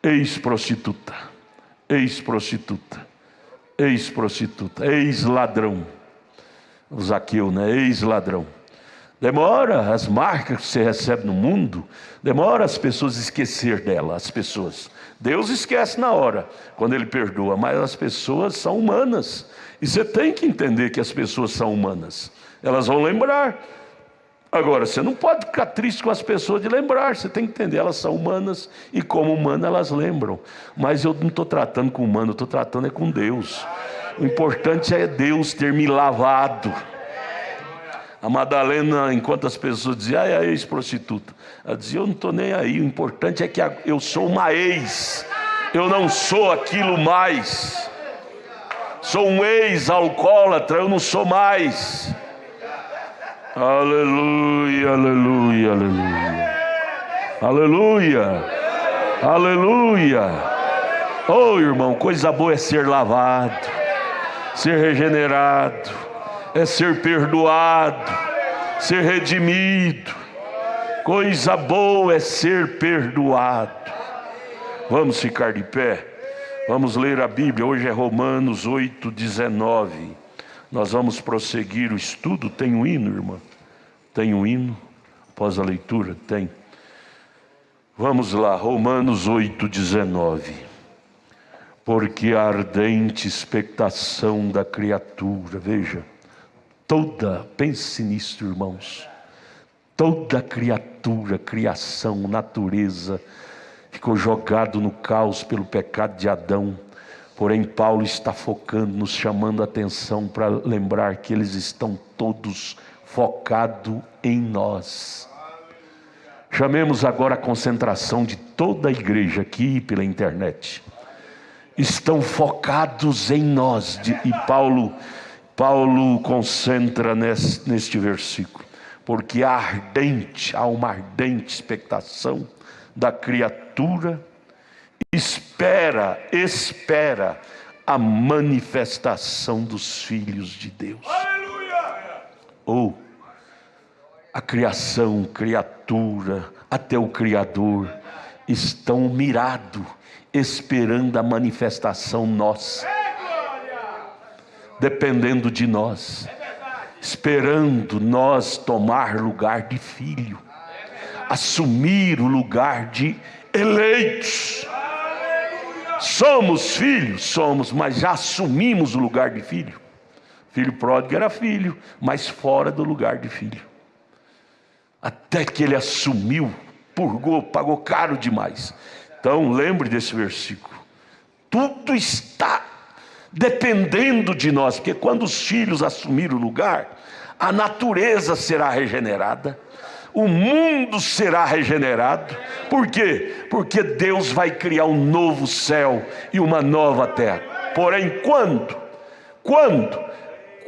Ex-prostituta, ex-prostituta, ex-prostituta, ex-ladrão. O Zaqueu, né? Ex-ladrão. Demora as marcas que você recebe no mundo, demora as pessoas esquecer dela, as pessoas. Deus esquece na hora, quando Ele perdoa, mas as pessoas são humanas. E você tem que entender que as pessoas são humanas. Elas vão lembrar. Agora, você não pode ficar triste com as pessoas de lembrar. Você tem que entender, elas são humanas. E como humanas elas lembram. Mas eu não estou tratando com humano, eu estou tratando com Deus. O importante é Deus ter me lavado. A Madalena, enquanto as pessoas diziam: é ex-prostituta, ela dizia: eu não estou nem aí, o importante é que eu sou uma ex, eu não sou aquilo mais. Sou um ex-alcoólatra, eu não sou mais. Aleluia, aleluia, aleluia. Aleluia, aleluia. Oh, irmão, coisa boa é ser lavado, ser regenerado, é ser perdoado, ser redimido. Coisa boa é ser perdoado. Vamos ficar de pé, vamos ler a Bíblia. Hoje é Romanos 8:19. Nós vamos prosseguir o estudo. Tem um hino, irmã? Tem um hino? Após a leitura? Tem. Vamos lá, Romanos 8:19. Porque a ardente expectação da criatura, veja, pense nisso, irmãos, toda criatura, criação, natureza, ficou jogado no caos pelo pecado de Adão. Porém, Paulo está focando, nos chamando a atenção para lembrar que eles estão todos focados em nós. Chamemos agora a concentração de toda a igreja aqui pela internet. Estão focados em nós. E Paulo concentra neste versículo. Porque há uma ardente expectação da criatura, espera a manifestação dos filhos de Deus. Ou a criação, criatura, até o Criador estão mirados, esperando a manifestação nossa, dependendo de nós, esperando nós tomar lugar de filho, assumir o lugar de eleitos. Somos filhos? Somos, mas já assumimos o lugar de filho. Filho pródigo era filho, mas fora do lugar de filho. Até que ele assumiu, purgou, pagou caro demais. Então lembre desse versículo. Tudo está dependendo de nós, porque quando os filhos assumirem o lugar, a natureza será regenerada, o mundo será regenerado. Por quê? Porque Deus vai criar um novo céu e uma nova terra. Porém, quando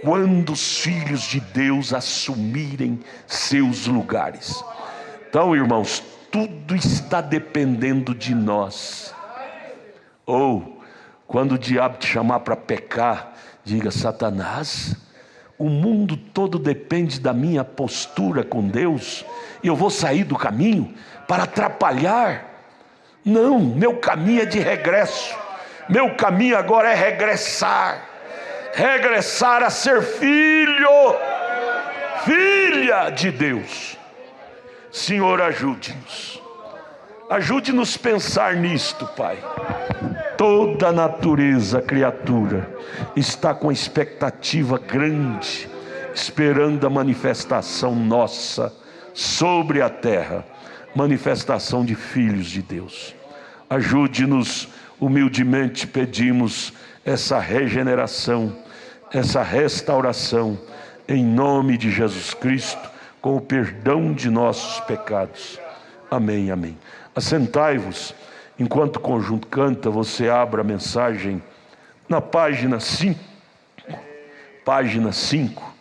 quando os filhos de Deus assumirem seus lugares. Então, irmãos, tudo está dependendo de nós. Ou, quando o diabo te chamar para pecar, diga: Satanás, o mundo todo depende da minha postura com Deus, e eu vou sair do caminho para atrapalhar? Não, meu caminho é de regresso. Meu caminho agora é regressar a ser filho, filha de Deus. Senhor, ajude-nos a pensar nisto, Pai. Toda a natureza, criatura, está com expectativa grande, esperando a manifestação nossa sobre a terra, manifestação de filhos de Deus. Ajude-nos, humildemente pedimos essa regeneração, essa restauração, em nome de Jesus Cristo, com o perdão de nossos pecados. Amém, amém. Assentai-vos, enquanto o conjunto canta, você abra a mensagem na página 5. Página 5,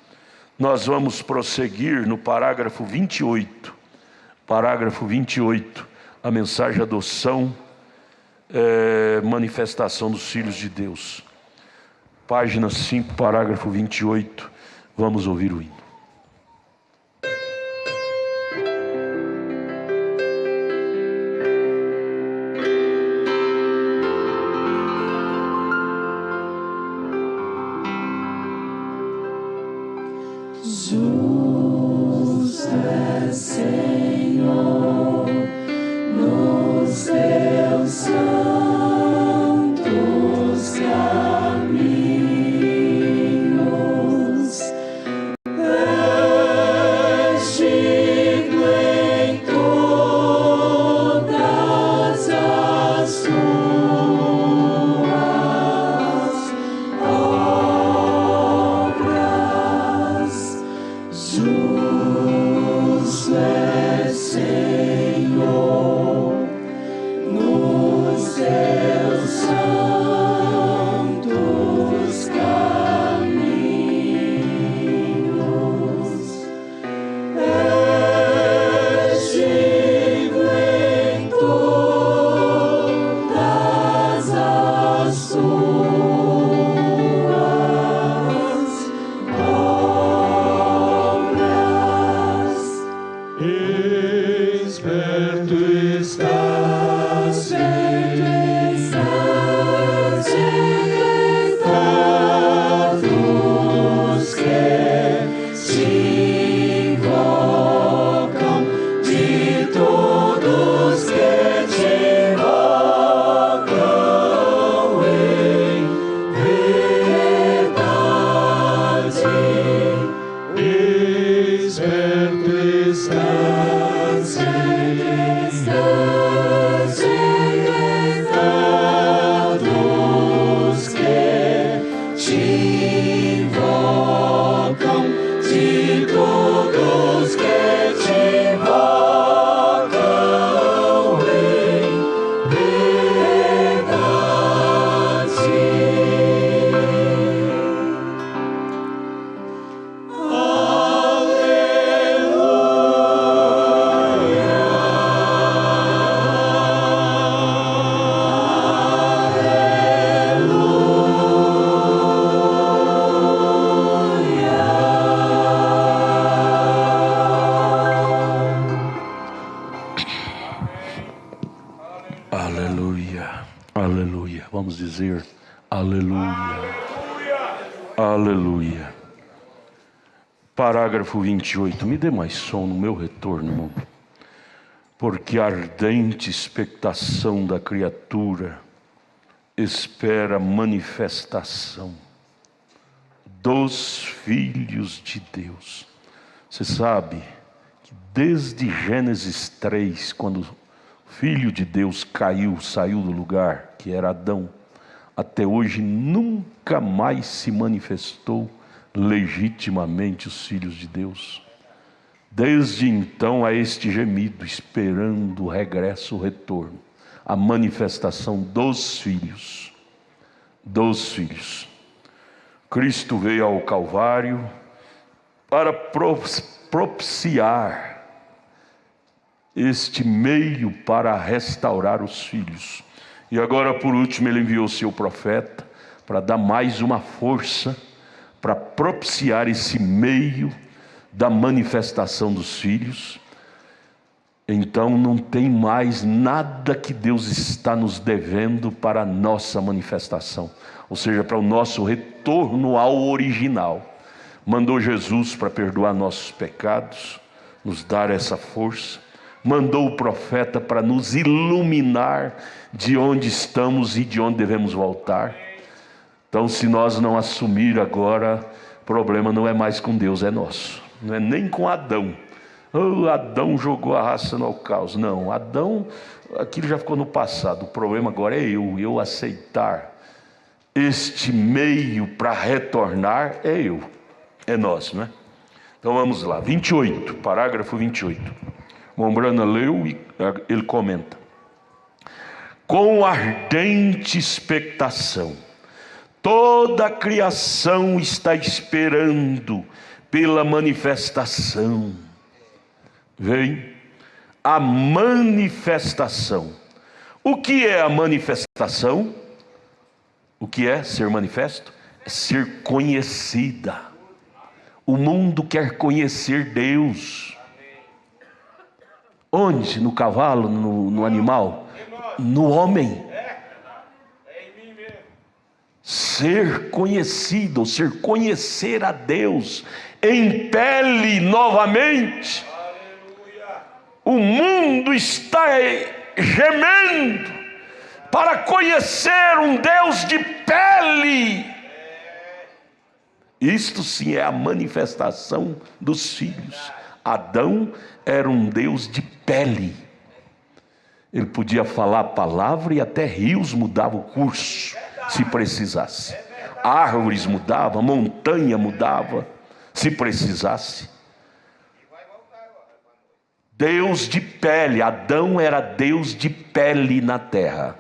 nós vamos prosseguir no parágrafo 28. Parágrafo 28, a mensagem adoção, manifestação dos filhos de Deus. Página 5, parágrafo 28, vamos ouvir o hino. Justo é, Senhor, nos teus santos caminhos, és digno em todas as tuas obras. Justo é, Senhor, nos teus santos caminhos, és digno em todas as tuas obras. Esperto estás todos que te invocam, de todos que te invocam em verdade. Esperto estás, todos que te invocam, de todos que te invocam em verdade. Aleluia, aleluia. Vamos dizer aleluia, aleluia. Parágrafo 28. Me dê mais som no meu retorno, irmão. Porque a ardente expectação da criatura espera manifestação dos filhos de Deus. Você sabe que desde Gênesis 3, quando o Filho de Deus saiu do lugar, que era Adão, até hoje nunca mais se manifestou legitimamente os filhos de Deus. Desde então há este gemido, esperando o regresso, o retorno, a manifestação dos filhos. Dos filhos. Cristo veio ao Calvário para propiciar este meio para restaurar os filhos. E agora, por último, ele enviou o seu profeta para dar mais uma força para propiciar esse meio da manifestação dos filhos. Então não tem mais nada que Deus está nos devendo para a nossa manifestação, ou seja, para o nosso retorno ao original. Mandou Jesus para perdoar nossos pecados, nos dar essa força. Mandou o profeta para nos iluminar de onde estamos e de onde devemos voltar. Então, se nós não assumir agora, o problema não é mais com Deus, é nosso. Não é nem com Adão. Adão jogou a raça no caos. Não, Adão, aquilo já ficou no passado. O problema agora é eu aceitar este meio para retornar, é nós, não é? Então vamos lá, 28, parágrafo 28. Mombrana leu e ele comenta: com ardente expectação, toda a criação está esperando pela manifestação. Vem a manifestação. O que é a manifestação? O que é ser manifesto? É ser conhecida. O mundo quer conhecer Deus. Onde? No cavalo, no animal? No homem. Ser conhecido, ser conhecer a Deus em pele novamente. O mundo está gemendo para conhecer um Deus de pele. Isto sim é a manifestação dos filhos. Adão era um Deus de pele. Ele podia falar a palavra e até rios mudavam o curso, se precisasse. Árvores mudavam, montanha mudava, se precisasse. Deus de pele. Adão era Deus de pele na terra.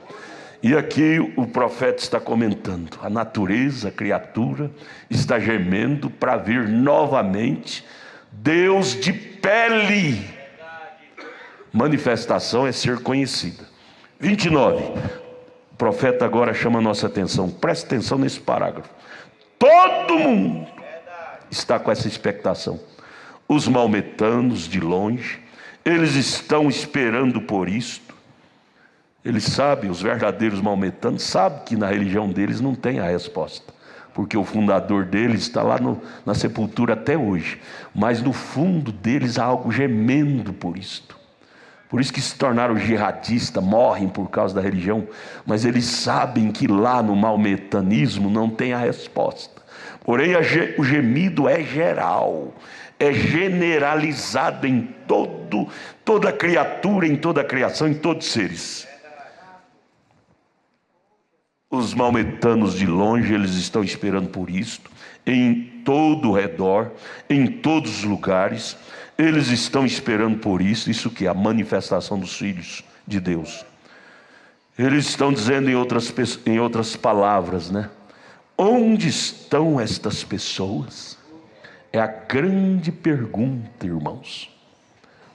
E aqui o profeta está comentando: a natureza, a criatura está gemendo para vir novamente Deus de pele. Manifestação é ser conhecida. 29. O profeta agora chama a nossa atenção. Preste atenção nesse parágrafo. Todo mundo está com essa expectação. Os maometanos de longe, eles estão esperando por isto. Eles sabem, os verdadeiros maometanos sabem que na religião deles não tem a resposta, porque o fundador deles está lá na sepultura até hoje. Mas no fundo deles há algo gemendo por isto. Por isso que se tornaram jihadistas, morrem por causa da religião. Mas eles sabem que lá no maometanismo não tem a resposta. Porém o gemido é geral, é generalizado em toda criatura, em toda a criação, em todos os seres. Os maometanos de longe, eles estão esperando por isto, em todo o redor, em todos os lugares, eles estão esperando por isso que é a manifestação dos filhos de Deus. Eles estão dizendo em outras palavras, né? Onde estão estas pessoas? É a grande pergunta, irmãos.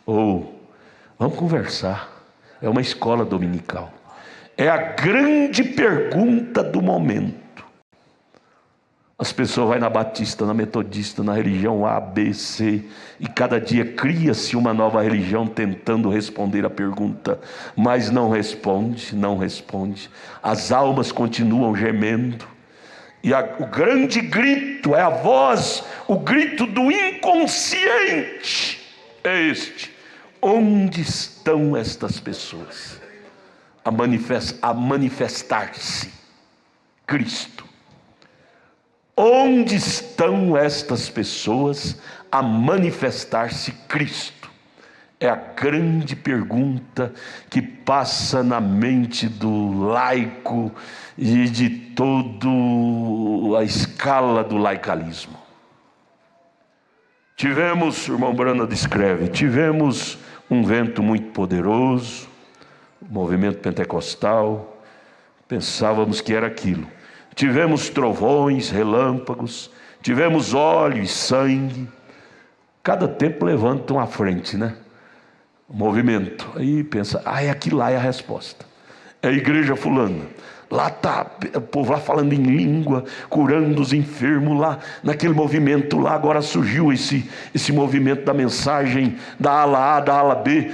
Vamos conversar, é uma escola dominical. É a grande pergunta do momento. As pessoas vão na batista, na metodista, na religião A, B, C, e cada dia cria-se uma nova religião tentando responder a pergunta, mas não responde. As almas continuam gemendo, e o grande grito é a voz, o grito do inconsciente é este: onde estão estas pessoas? A manifestar-se Cristo. Onde estão estas pessoas a manifestar-se Cristo? É a grande pergunta que passa na mente do laico e de toda a escala do laicalismo. O irmão Brana descreve, tivemos um vento muito poderoso, movimento pentecostal, pensávamos que era aquilo. tivemos trovões, relâmpagos, tivemos óleo e sangue. Cada tempo levantam à frente, né? O movimento. Aí pensa, é aquilo lá é a resposta. É a igreja fulana. Lá está o povo lá falando em língua, curando os enfermos lá, naquele movimento lá. Agora surgiu esse movimento da mensagem da ala A, da ala B.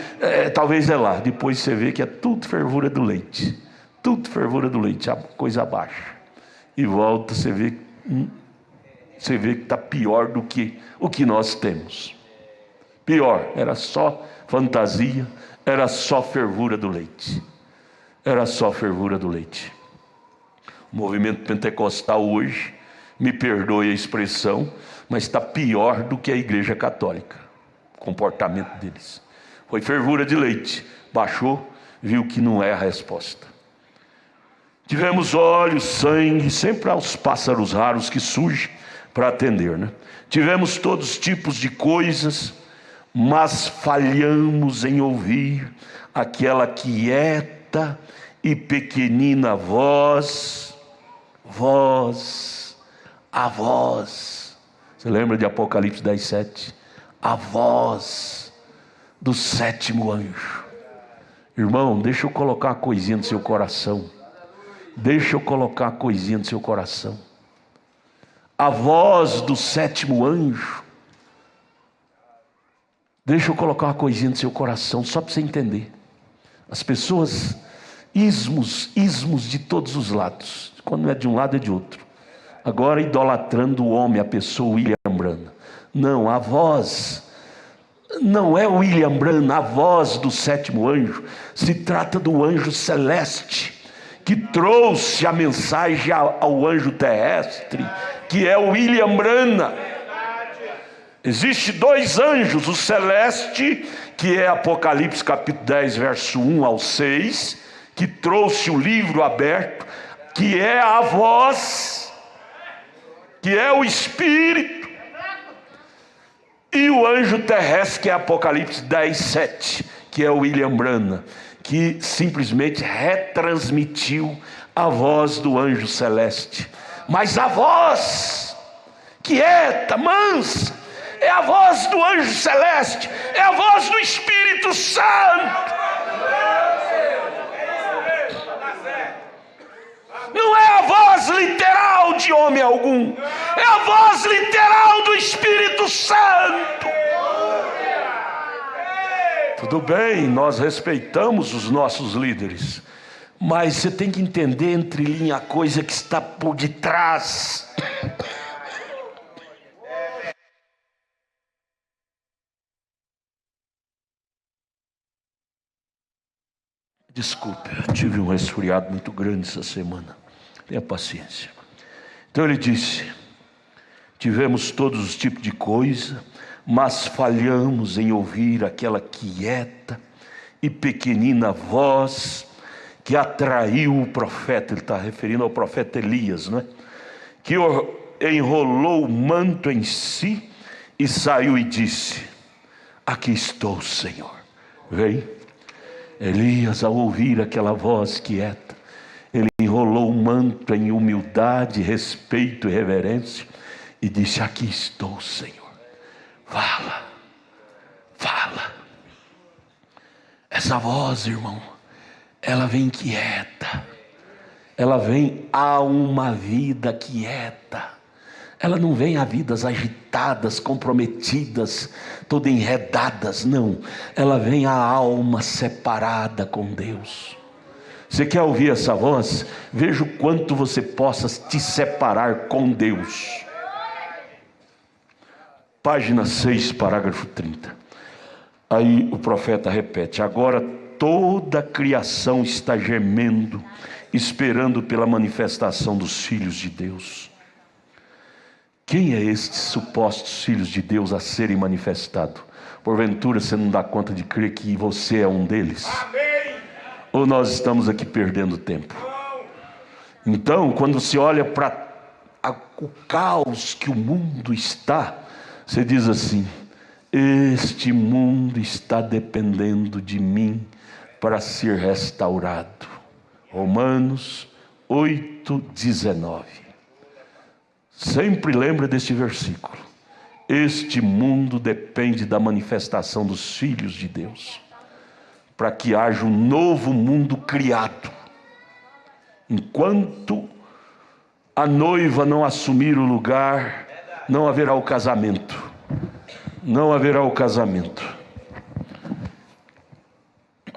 Talvez é lá. Depois você vê que é tudo fervura do leite. Tudo fervura do leite, a coisa abaixa. E volta, você vê que está pior do que o que nós temos. Pior, era só fantasia, era só fervura do leite. Era só fervura do leite. O movimento pentecostal hoje, me perdoe a expressão, mas está pior do que a igreja católica. O comportamento deles foi fervura de leite. Baixou, viu que não é a resposta. Tivemos óleo, sangue, sempre há os pássaros raros que surgem para atender, né? Tivemos todos os tipos de coisas, mas falhamos em ouvir aquela quieta e pequenina voz, a voz. Você lembra de Apocalipse 10:7? A voz do sétimo anjo. Irmão, deixa eu colocar uma coisinha no seu coração. Deixa eu colocar uma coisinha no seu coração. A voz do sétimo anjo. Deixa eu colocar uma coisinha no seu coração, só para você entender. As pessoas, ismos de todos os lados. Quando não é de um lado, é de outro. Agora idolatrando o homem, a pessoa William Branham. Não, a voz não é William Branham, a voz do sétimo anjo. Se trata do anjo celeste, que trouxe a mensagem ao anjo terrestre, que é o William Branham. Existem dois anjos, o celeste, que é Apocalipse capítulo 10, verso 1 ao 6, que trouxe o livro aberto, que é a voz, que é o Espírito, e o anjo terrestre, que é Apocalipse 10, 7, que é o William Branham, que simplesmente retransmitiu a voz do anjo celeste. Mas a voz quieta, mansa, é a voz do anjo celeste, é a voz do Espírito Santo. Não é a voz literal de homem algum, é a voz literal do Espírito Santo. Tudo bem, nós respeitamos os nossos líderes, mas você tem que entender entre linhas a coisa que está por detrás. Desculpe, eu tive um resfriado muito grande essa semana. Tenha paciência. Então ele disse: tivemos todos os tipos de coisa, mas falhamos em ouvir aquela quieta e pequenina voz que atraiu o profeta. Ele está referindo ao profeta Elias, não é? Que enrolou o manto em si e saiu e disse: aqui estou, Senhor. Vem. Elias, ao ouvir aquela voz quieta, ele enrolou o manto em humildade, respeito e reverência e disse: aqui estou, Senhor. Fala. Essa voz, irmão, ela vem quieta, ela vem a uma vida quieta. Ela não vem a vidas agitadas, comprometidas, todas enredadas, não. Ela vem a alma separada com Deus. Você quer ouvir essa voz? Veja o quanto você possa te separar com Deus. Página 6, parágrafo 30. Aí o profeta repete: agora toda a criação está gemendo, esperando pela manifestação dos filhos de Deus. Quem é estes supostos filhos de Deus a serem manifestados? Porventura você não dá conta de crer que você é um deles? Amém. Ou nós estamos aqui perdendo tempo? Então, quando se olha para o caos que o mundo está, você diz assim: este mundo está dependendo de mim para ser restaurado. Romanos 8:19. Sempre lembra deste versículo. Este mundo depende da manifestação dos filhos de Deus, para que haja um novo mundo criado. Enquanto a noiva não assumir o lugar, não haverá o casamento. Não haverá o casamento.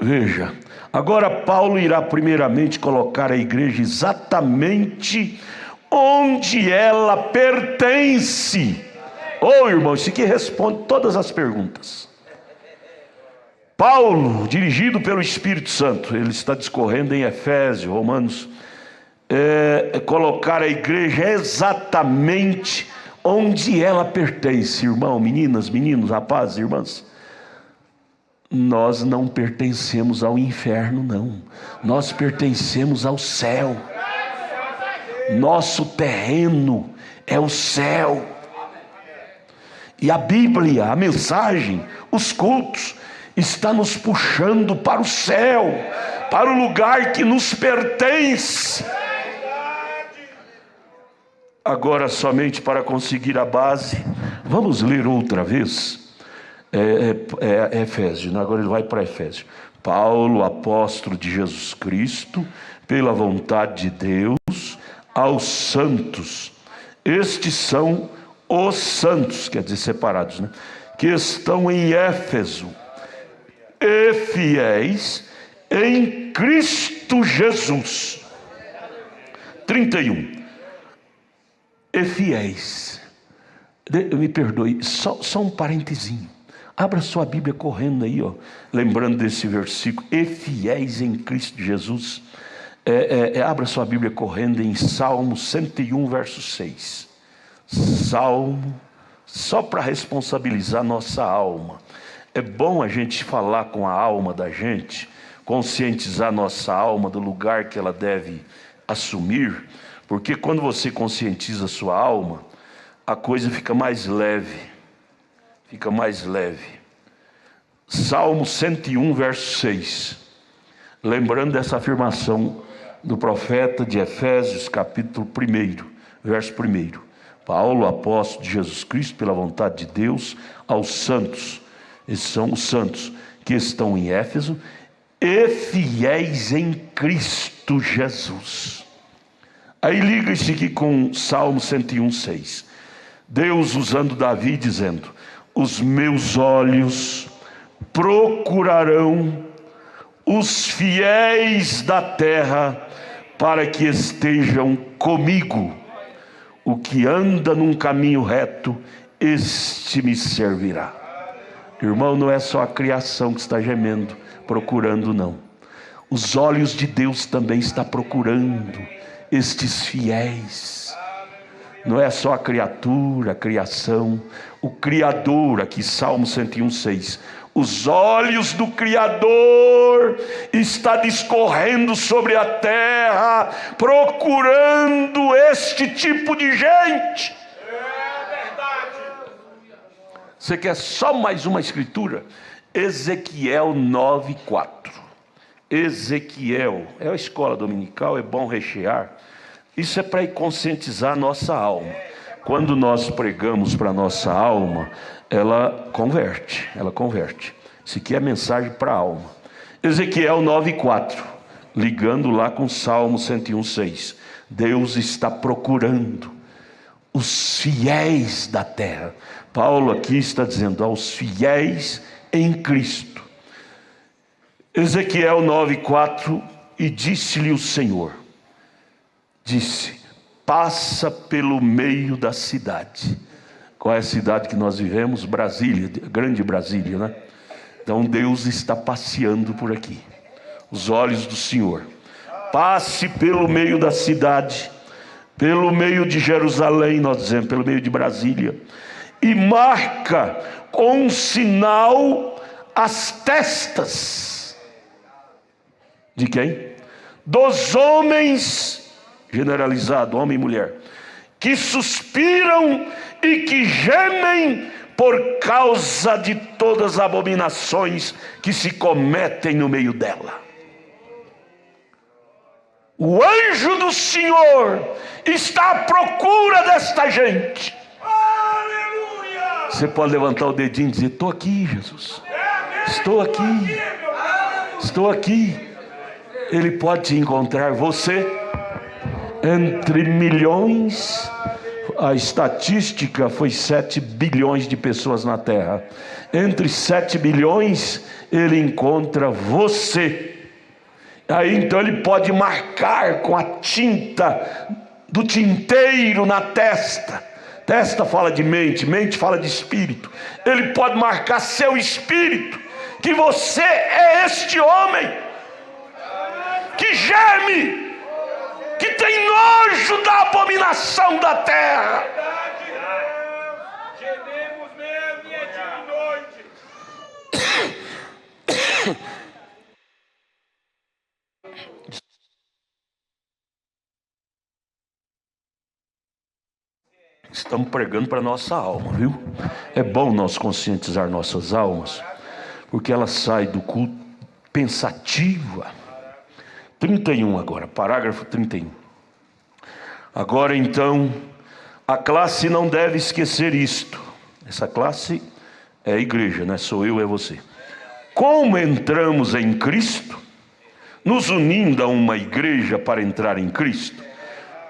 Veja, agora Paulo irá primeiramente colocar a igreja exatamente onde ela pertence. Oh, irmão, isso aqui responde todas as perguntas. Paulo, dirigido pelo Espírito Santo, ele está discorrendo em Efésios, Romanos, colocar a igreja exatamente onde ela pertence. Irmão, meninas, meninos, rapazes, irmãs, nós não pertencemos ao inferno, não. Nós pertencemos ao céu. Nosso terreno é o céu. E a Bíblia, a mensagem, os cultos, está nos puxando para o céu, para o lugar que nos pertence. Agora, somente para conseguir a base, vamos ler outra vez Efésios, agora ele vai para Efésios. Paulo, apóstolo de Jesus Cristo, pela vontade de Deus, aos santos. Estes são os santos, quer dizer separados, né? Que estão em Éfeso, e fiéis em Cristo Jesus. 31. E fiéis. Me perdoe, só um parentezinho. Abra sua Bíblia correndo aí, ó, lembrando desse versículo. E fiéis em Cristo Jesus. Abra sua Bíblia correndo em Salmo 101, verso 6. Salmo, só para responsabilizar nossa alma. É bom a gente falar com a alma da gente, conscientizar nossa alma do lugar que ela deve assumir, porque quando você conscientiza a sua alma, a coisa fica mais leve. Fica mais leve. Salmo 101, verso 6. Lembrando dessa afirmação do profeta de Efésios, capítulo 1, verso 1. Paulo, apóstolo de Jesus Cristo, pela vontade de Deus, aos santos. Esses são os santos que estão em Éfeso e fiéis em Cristo Jesus. Aí liga isso aqui com Salmo 101, 6. Deus usando Davi dizendo: os meus olhos procurarão os fiéis da terra para que estejam comigo. O que anda num caminho reto, este me servirá. Irmão, não é só a criação que está gemendo, procurando, não. Os olhos de Deus também estão procurando estes fiéis. Não é só a criatura, a criação, o Criador, aqui Salmo 101, 6. Os olhos do Criador está discorrendo sobre a terra, procurando este tipo de gente. É verdade. Você quer só mais uma escritura? Ezequiel 9:4. Ezequiel, é a escola dominical, é bom rechear. Isso é para conscientizar a nossa alma. Quando nós pregamos para a nossa alma, ela converte. Isso aqui é mensagem para a alma. Ezequiel 9:4, ligando lá com Salmo 101, 6. Deus está procurando os fiéis da terra. Paulo aqui está dizendo aos fiéis em Cristo. Ezequiel 9:4, e disse-lhe o Senhor, passa pelo meio da cidade. Qual é a cidade que nós vivemos? Brasília, grande Brasília, né? Então Deus está passeando por aqui. Os olhos do Senhor. Passe pelo meio da cidade, pelo meio de Jerusalém, nós dizemos, pelo meio de Brasília, e marca com um sinal as testas de quem? Dos homens, generalizado, homem e mulher, que suspiram e que gemem por causa de todas as abominações que se cometem no meio dela. O anjo do Senhor está à procura desta gente. Aleluia! Você pode levantar o dedinho e dizer: estou aqui, Jesus. Estou aqui. Estou aqui. Ele pode te encontrar, você, entre milhões. A estatística foi 7 bilhões de pessoas na Terra. Entre 7 bilhões, ele encontra você. Aí então ele pode marcar com a tinta do tinteiro na testa. Testa fala de mente, mente fala de espírito. Ele pode marcar seu espírito, que você é este homem que geme, que tem nojo da abominação da terra. Gememos mesmo e é dia e noite. Estamos pregando para a nossa alma, viu? É bom nós conscientizar nossas almas, porque ela sai do culto pensativa. 31 agora, parágrafo 31. Agora então, a classe não deve esquecer isto. Essa classe é a igreja, não é? Sou eu, é você. Como entramos em Cristo, nos unindo a uma igreja para entrar em Cristo,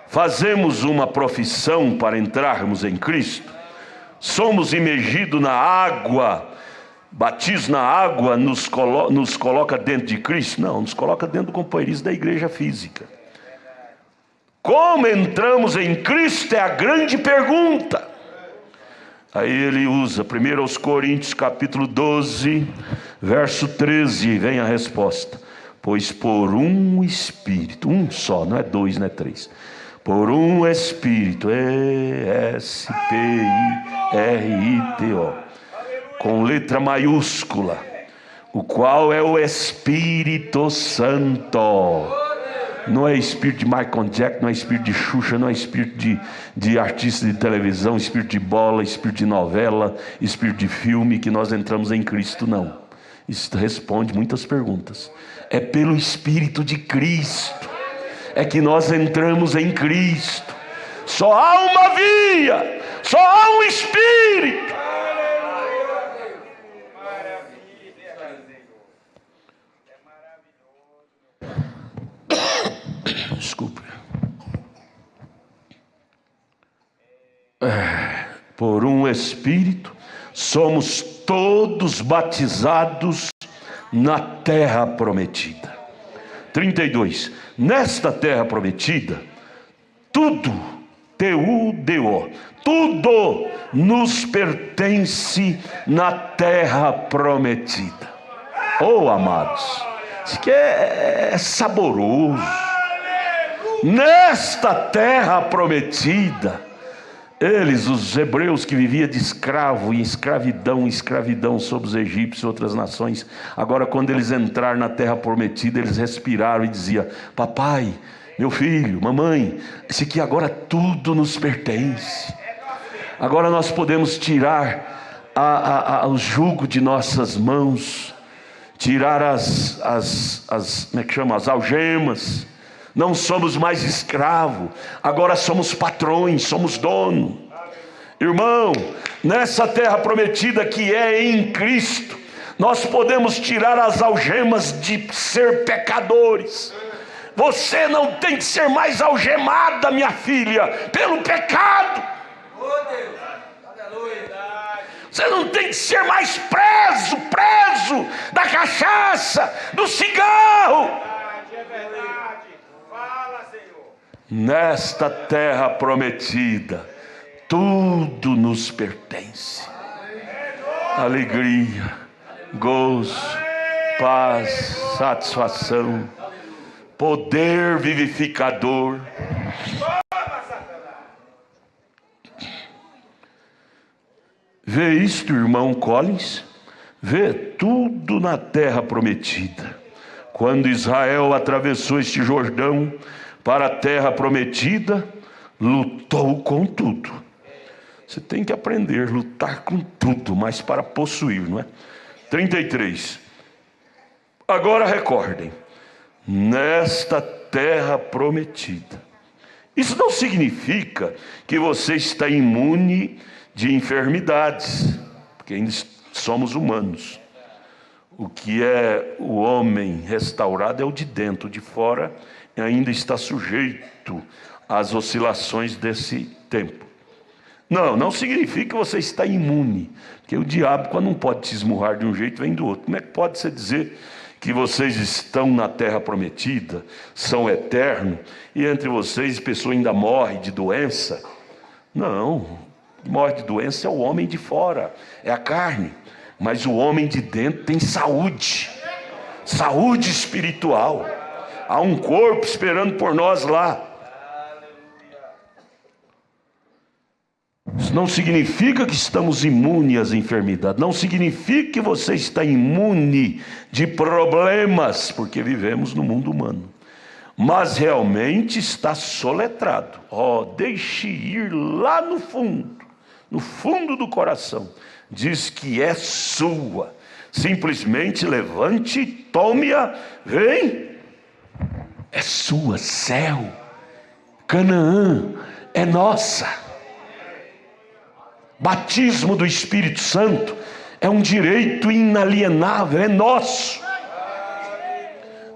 fazemos uma profissão para entrarmos em Cristo, somos imergidos na água, batismo na água nos coloca dentro de Cristo? Não, nos coloca dentro do companheirismo da igreja física. Como entramos em Cristo é a grande pergunta. Aí ele usa 1 Coríntios capítulo 12, verso 13, vem a resposta. Pois por um Espírito, um só, não é 2, não é 3. Por um Espírito, E-S-P-I-R-I-T-O, com letra maiúscula, o qual é o Espírito Santo. Não é espírito de Michael Jackson, não é espírito de Xuxa, não é espírito de artista de televisão, espírito de bola, espírito de novela, espírito de filme, que nós entramos em Cristo, não. Isso responde muitas perguntas. É pelo Espírito de Cristo é que nós entramos em Cristo. Só há uma via, só há um Espírito. Desculpe. Por um Espírito somos todos batizados na terra prometida. 32. Nesta terra prometida, tudo, T-U-D-O, tudo nos pertence na terra prometida. Oh, amados, isso que é saboroso. Nesta terra prometida, eles, os hebreus que viviam de escravo, em escravidão sobre os egípcios e outras nações, agora quando eles entraram na terra prometida, eles respiraram e diziam: papai, meu filho, mamãe, esse aqui agora tudo nos pertence. Agora nós podemos tirar o jugo de nossas mãos, tirar como é que chama? As algemas. Não somos mais escravos, agora somos patrões, somos donos. Irmão, nessa terra prometida que é em Cristo, nós podemos tirar as algemas de ser pecadores. Você não tem que ser mais algemada, minha filha, pelo pecado. Você não tem que ser mais preso da cachaça, do cigarro. É verdade. Fala, Senhor. Nesta terra prometida, tudo nos pertence. Alegria, gozo, paz, satisfação, poder vivificador. Vê isto, irmão Collins? Vê tudo na terra prometida. Quando Israel atravessou este Jordão para a terra prometida, lutou com tudo. Você tem que aprender a lutar com tudo, mas para possuir, não é? 33. Agora recordem, nesta terra prometida. Isso não significa que você está imune de enfermidades, porque ainda somos humanos. O que é o homem restaurado é o de dentro, o de fora ainda está sujeito às oscilações desse tempo. Não significa que você está imune, porque o diabo, quando não pode te esmurrar de um jeito, vem do outro. Como é que pode você dizer que vocês estão na terra prometida, são eternos, e entre vocês a pessoa ainda morre de doença? Não, morre de doença é o homem de fora, é a carne. Mas o homem de dentro tem saúde espiritual. Há um corpo esperando por nós lá. Isso não significa que estamos imunes às enfermidades. Não significa que você está imune de problemas, porque vivemos no mundo humano. Mas realmente está soletrado. Deixe ir lá no fundo do coração. Diz que é sua. Simplesmente levante, tome-a, vem. É sua, céu. Canaã é nossa. Batismo do Espírito Santo é um direito inalienável, é nosso.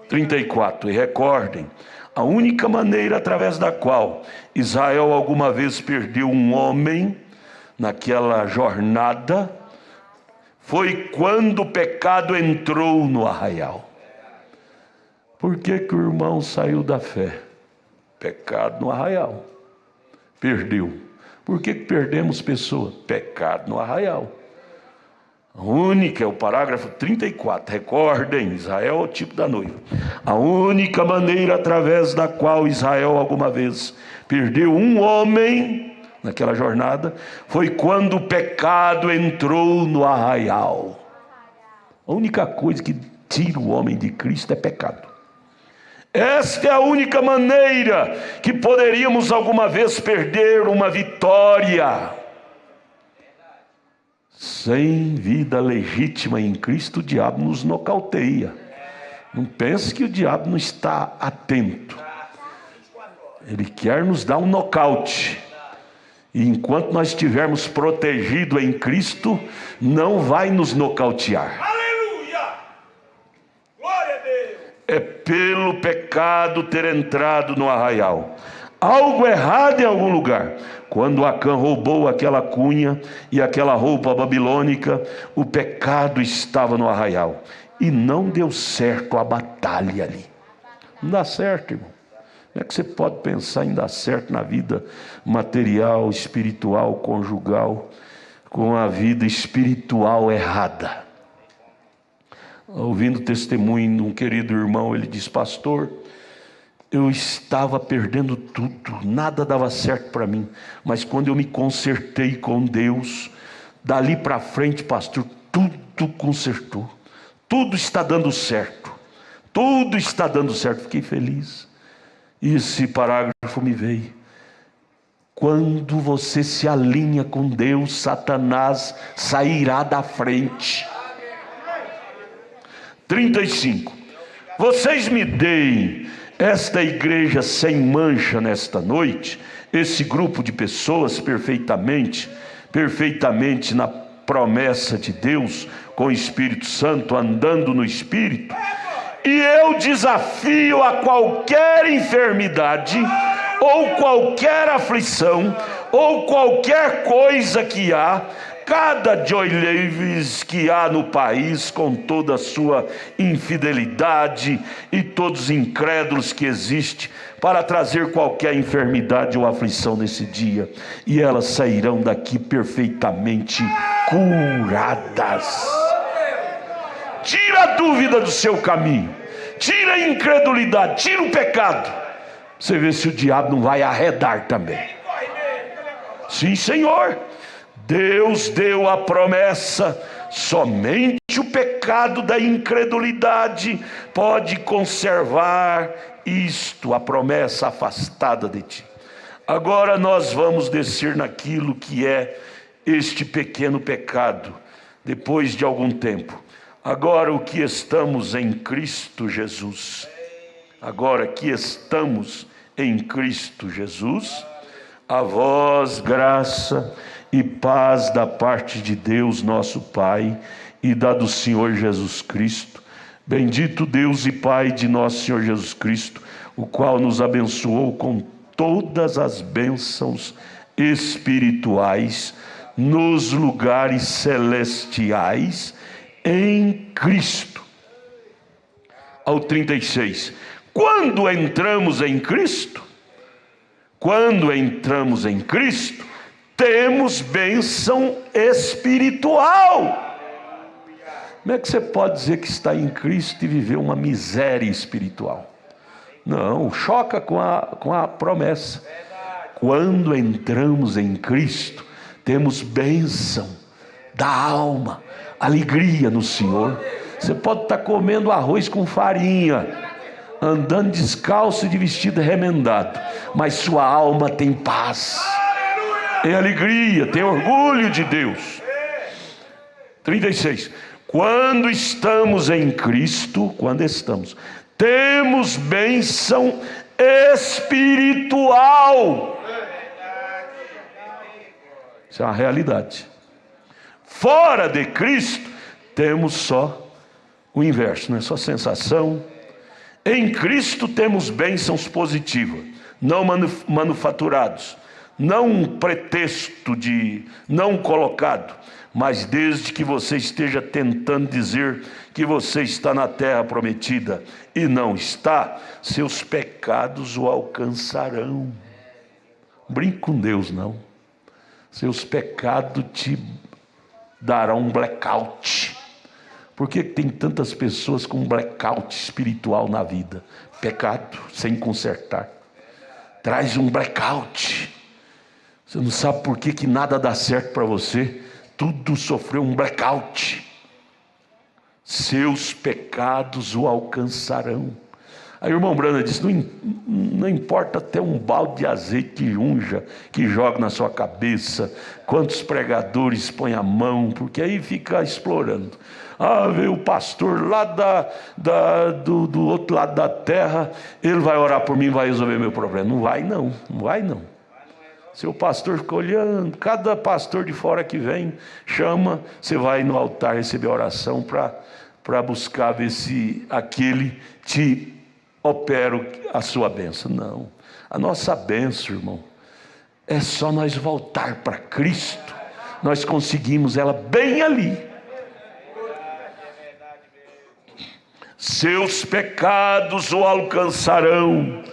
34. E recordem, a única maneira através da qual Israel alguma vez perdeu um homem naquela jornada foi quando o pecado entrou no arraial. Por que o irmão saiu da fé? Pecado no arraial. Perdeu. Por que perdemos pessoas? Pecado no arraial. A única, é o parágrafo 34. Recordem, Israel é o tipo da noiva. A única maneira através da qual Israel alguma vez perdeu um homem naquela jornada foi quando o pecado entrou no arraial. A única coisa que tira o homem de Cristo é pecado. Esta é a única maneira que poderíamos alguma vez perder uma vitória. Sem vida legítima em Cristo, o diabo nos nocauteia. Não pense que o diabo não está atento. Ele quer nos dar um nocaute. E enquanto nós estivermos protegidos em Cristo, não vai nos nocautear. Aleluia! Glória a Deus! É pelo pecado ter entrado no arraial. Algo errado em algum lugar. Quando Acã roubou aquela cunha e aquela roupa babilônica, o pecado estava no arraial. E não deu certo a batalha ali. Não dá certo, irmão. Como é que você pode pensar em dar certo na vida material, espiritual, conjugal, com a vida espiritual errada? Ouvindo o testemunho de um querido irmão, ele diz: pastor, eu estava perdendo tudo, nada dava certo para mim, mas quando eu me consertei com Deus, dali para frente, pastor, tudo consertou, tudo está dando certo, fiquei feliz. E esse parágrafo me veio: quando você se alinha com Deus, Satanás sairá da frente. 35. Vocês me deem esta igreja sem mancha nesta noite, esse grupo de pessoas perfeitamente na promessa de Deus, com o Espírito Santo, andando no Espírito, e eu desafio a qualquer enfermidade, ou qualquer aflição, ou qualquer coisa que há, cada Joy Leves que há no país, com toda a sua infidelidade e todos os incrédulos que existem, para trazer qualquer enfermidade ou aflição nesse dia, e elas sairão daqui perfeitamente curadas. Tira a dúvida do seu caminho, tira a incredulidade, tira o pecado. Você vê se o diabo não vai arredar também. Sim, Senhor. Deus deu a promessa. Somente o pecado da incredulidade pode conservar isto, a promessa afastada de ti. Agora nós vamos descer naquilo que é este pequeno pecado, depois de algum tempo. Agora o que estamos em Cristo Jesus. Agora que estamos em Cristo Jesus, a vós graça e paz da parte de Deus nosso Pai e da do Senhor Jesus Cristo. Bendito Deus e Pai de nosso Senhor Jesus Cristo, o qual nos abençoou com todas as bênçãos espirituais nos lugares celestiais em Cristo. Ao 36. Quando entramos em Cristo, temos bênção espiritual. Como é que você pode dizer que está em Cristo e viver uma miséria espiritual? Não, choca com a promessa. Quando entramos em Cristo, temos bênção da alma, alegria no Senhor. Você pode estar comendo arroz com farinha, andando descalço e de vestido remendado, mas sua alma tem paz, tem alegria, tem orgulho de Deus. 36. Quando estamos em Cristo, temos bênção espiritual. Isso é uma realidade. Fora de Cristo, temos só o inverso, não é só sensação. Em Cristo temos bênçãos positivas, não manufaturados, não um pretexto não colocado, mas desde que você esteja tentando dizer que você está na terra prometida e não está, seus pecados o alcançarão. Brinque com Deus, não. Seus pecados te darão um blackout. Por que tem tantas pessoas com blackout espiritual na vida? Pecado sem consertar traz um blackout. Você não sabe por que nada dá certo para você. Tudo sofreu um blackout. Seus pecados o alcançarão. Aí o irmão Brana disse, não importa até um balde de azeite que unja, que joga na sua cabeça, quantos pregadores põem a mão, porque aí fica explorando. Veio o pastor lá do outro lado da terra, ele vai orar por mim, vai resolver meu problema. Não vai não. Seu pastor fica olhando, cada pastor de fora que vem, chama, você vai no altar receber oração para buscar ver se aquele te opera a sua bênção. Não, a nossa bênção, irmão, é só nós voltar para Cristo, nós conseguimos ela bem ali. Seus pecados o alcançarão.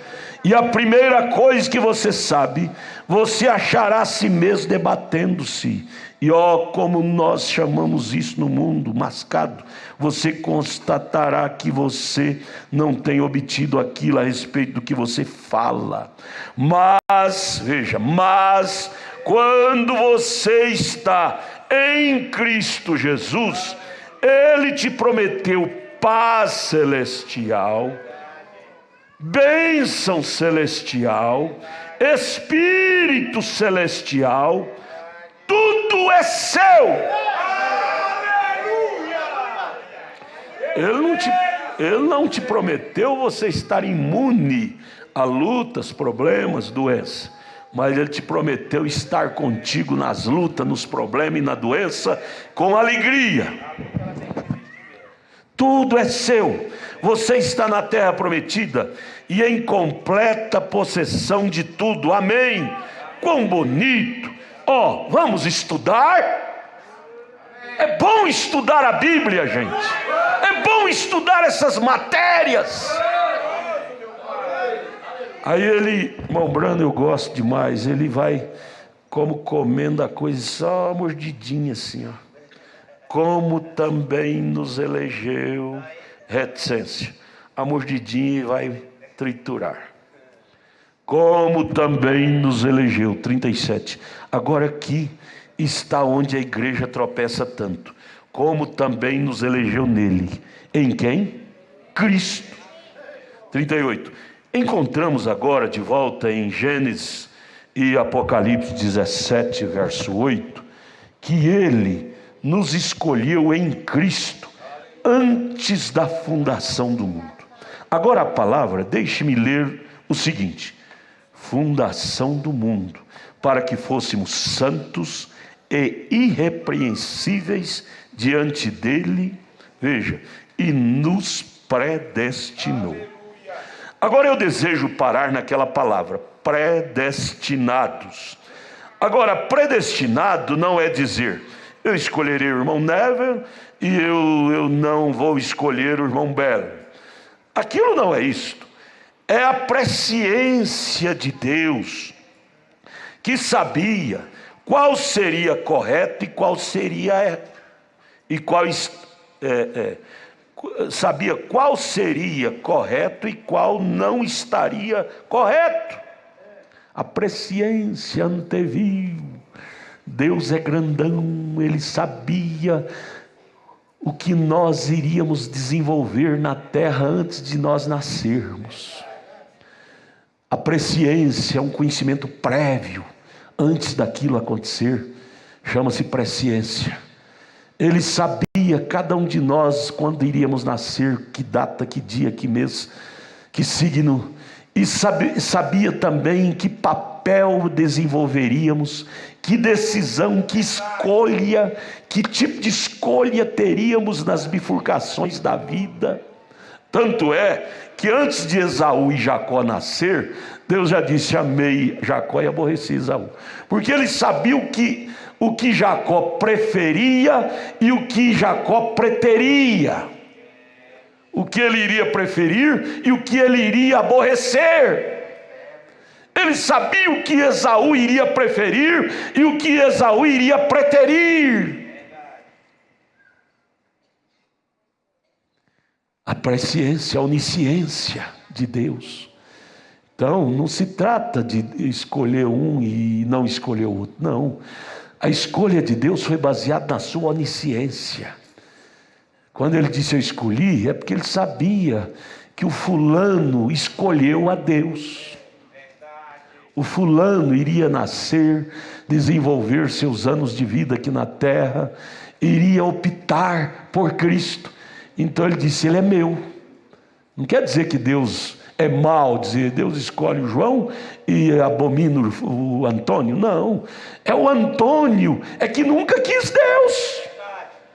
E a primeira coisa que você sabe, você achará a si mesmo debatendo-se. E como nós chamamos isso no mundo, mascado, você constatará que você não tem obtido aquilo a respeito do que você fala. Mas quando você está em Cristo Jesus, Ele te prometeu paz celestial, bênção celestial, Espírito celestial, tudo é seu. Ele não te prometeu você estar imune a lutas, problemas, doenças, mas Ele te prometeu estar contigo nas lutas, nos problemas e na doença com alegria. Tudo é seu. Você está na terra prometida e em completa possessão de tudo. Amém. Quão bonito. Vamos estudar? É bom estudar a Bíblia, gente. É bom estudar essas matérias. Aí irmão Brando, eu gosto demais. Ele vai como comendo a coisa só mordidinha assim, Como também nos elegeu, reticência, a mordidinha e vai triturar. Como também nos elegeu, 37. Agora aqui está onde a igreja tropeça tanto. Como também nos elegeu nele. Em quem? Cristo. 38. Encontramos agora de volta em Gênesis e Apocalipse 17, verso 8, que Ele nos escolheu em Cristo antes da fundação do mundo. Agora a palavra, deixe-me ler o seguinte: fundação do mundo, para que fôssemos santos e irrepreensíveis diante dele, veja, e nos predestinou. Agora eu desejo parar naquela palavra, predestinados. Agora, predestinado não é dizer, eu escolherei o irmão Never e eu não vou escolher o irmão Beller. Aquilo não é isto. É a presciência de Deus, que sabia qual seria correto e qual seria sabia qual seria correto e qual não estaria correto. A presciência anteviu. Deus é grandão, Ele sabia o que nós iríamos desenvolver na terra antes de nós nascermos. A presciência é um conhecimento prévio antes daquilo acontecer, chama-se presciência. Ele sabia cada um de nós quando iríamos nascer, que data, que dia, que mês, que signo, e sabia também que papel desenvolveríamos, que decisão, que escolha, que tipo de escolha teríamos nas bifurcações da vida. Tanto é que antes de Esaú e Jacó nascer, Deus já disse: amei Jacó e aborreci Esaú, porque ele sabia o que Jacó preferia e o que Jacó preteria, o que ele iria preferir e o que ele iria aborrecer. Ele sabia o que Esaú iria preferir e o que Esaú iria preterir. A presciência, a onisciência de Deus. Então, não se trata de escolher um e não escolher o outro, não. A escolha de Deus foi baseada na sua onisciência. Quando ele disse eu escolhi, é porque ele sabia que o fulano escolheu a Deus. O fulano iria nascer, desenvolver seus anos de vida aqui na terra, iria optar por Cristo. Então ele disse, ele é meu. Não quer dizer que Deus é mau, dizer Deus escolhe o João e abomina o Antônio. Não, é o Antônio, é que nunca quis Deus.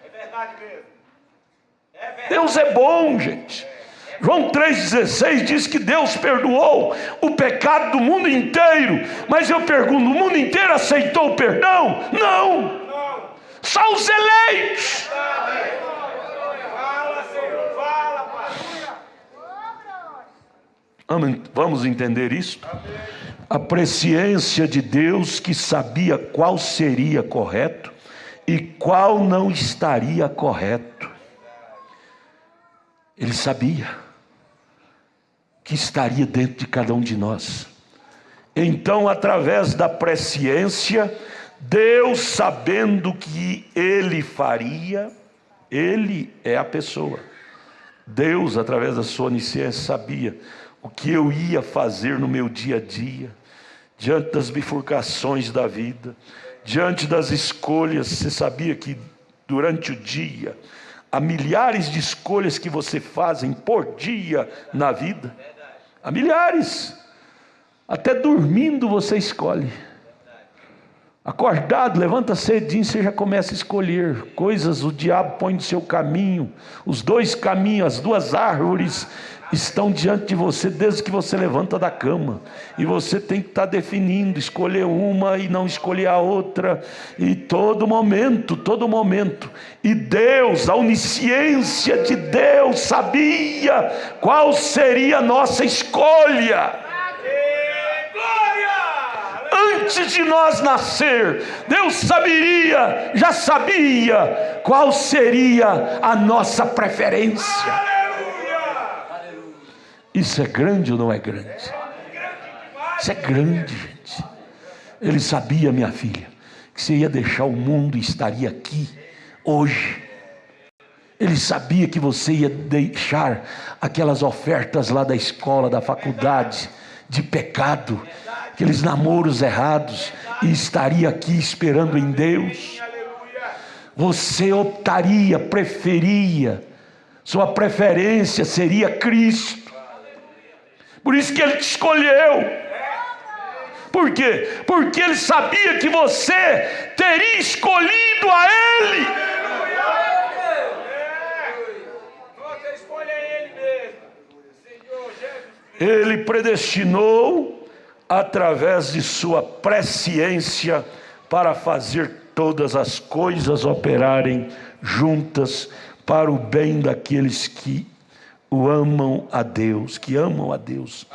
É verdade mesmo. Deus é bom, gente. João 3,16 diz que Deus perdoou o pecado do mundo inteiro. Mas eu pergunto, o mundo inteiro aceitou o perdão? Não. Só os eleitos. Fala, Senhor, fala, Pai. Vamos entender isso? A presciência de Deus, que sabia qual seria correto e qual não estaria correto. Ele sabia que estaria dentro de cada um de nós. Então, através da presciência, Deus, sabendo que Ele faria, Ele é a pessoa. Deus, através da sua onisciência, sabia o que eu ia fazer no meu dia a dia, diante das bifurcações da vida, diante das escolhas. Você sabia que durante o dia há milhares de escolhas que você fazem por dia na vida? Há milhares. Até dormindo você escolhe. Acordado, levanta cedinho, você já começa a escolher coisas. O diabo põe no seu caminho. Os dois caminhos, as duas árvores estão diante de você desde que você levanta da cama. E você tem que estar definindo, escolher uma e não escolher a outra. E todo momento. E Deus, a onisciência de Deus, sabia qual seria a nossa escolha. Antes de nós nascer, Deus já sabia qual seria a nossa preferência. Isso é grande ou não é grande? Isso é grande, gente. Ele sabia, minha filha, que você ia deixar o mundo e estaria aqui hoje. Ele sabia que você ia deixar aquelas ofertas lá da escola, da faculdade, de pecado, aqueles namoros errados, e estaria aqui esperando em Deus. Você optaria, preferia, sua preferência seria Cristo. Por isso que Ele te escolheu. Por quê? Porque Ele sabia que você teria escolhido a Ele. Você escolhe Ele mesmo. Senhor Jesus. Ele predestinou através de sua presciência para fazer todas as coisas operarem juntas para o bem daqueles que o amam a Deus, que amam a Deus.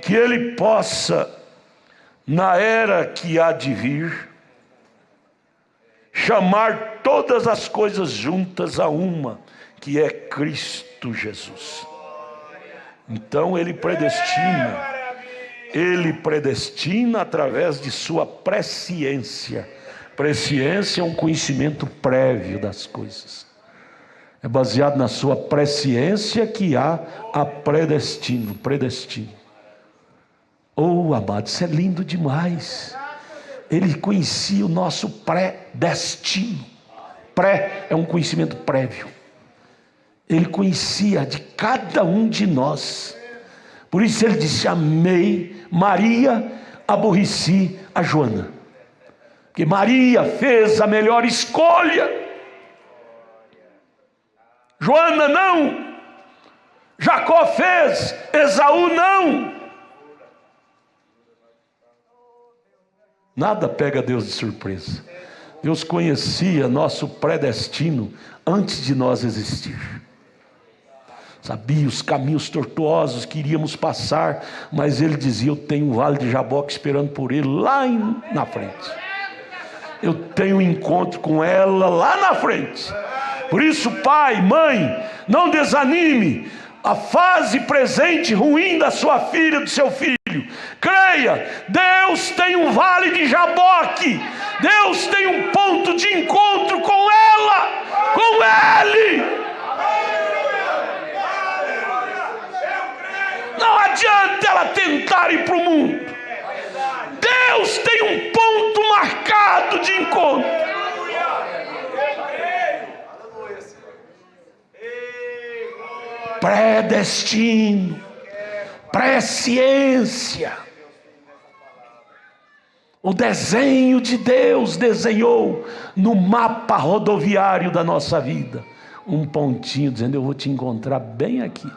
Que Ele possa, na era que há de vir, chamar todas as coisas juntas a uma, que é Cristo Jesus. Então Ele predestina através de sua presciência. Presciência é um conhecimento prévio das coisas. É baseado na sua presciência que há a predestino. Oh, amado, isso é lindo demais. Ele conhecia o nosso predestino. Pré é um conhecimento prévio. Ele conhecia de cada um de nós. Por isso Ele disse: amei Maria, aborreci a Joana. Porque Maria fez a melhor escolha, Joana não. Jacó fez, Esaú não. Nada pega Deus de surpresa. Deus conhecia nosso predestino antes de nós existir. Sabia os caminhos tortuosos que iríamos passar, mas Ele dizia: eu tenho o vale de Jaboque esperando por Ele lá na frente. Eu tenho um encontro com ela lá na frente. Por isso, pai, mãe, não desanime a fase presente ruim da sua filha, do seu filho. Creia, Deus tem um vale de Jaboque. Deus tem um ponto de encontro com ela, com Ele. Não adianta ela tentar ir para o mundo. Deus tem um ponto marcado de encontro. Predestino, presciência. O desenho de Deus desenhou no mapa rodoviário da nossa vida um pontinho dizendo: eu vou te encontrar bem aqui.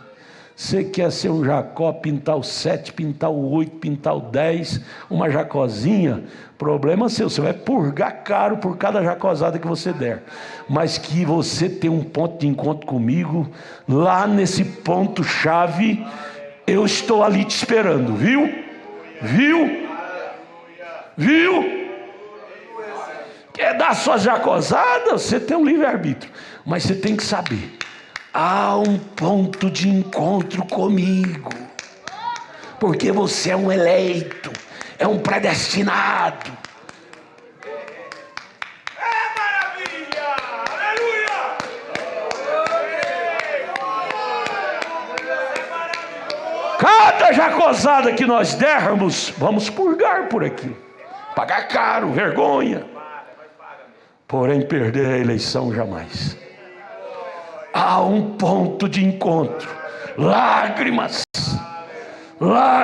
Você quer ser um Jacó, pintar o 7, pintar o 8, pintar o 10, uma Jacozinha, problema seu, você vai purgar caro por cada jacozada que você der. Mas que você tem um ponto de encontro comigo, lá nesse ponto-chave, eu estou ali te esperando, viu? Quer dar suas jacozadas? Você tem um livre-arbítrio, mas você tem que saber: há um ponto de encontro comigo, porque você é um eleito, é um predestinado. É maravilha! Aleluia! Cada jacozada que nós dermos, vamos purgar por aqui, pagar caro, vergonha, porém perder a eleição jamais. Há um ponto de encontro, lágrimas.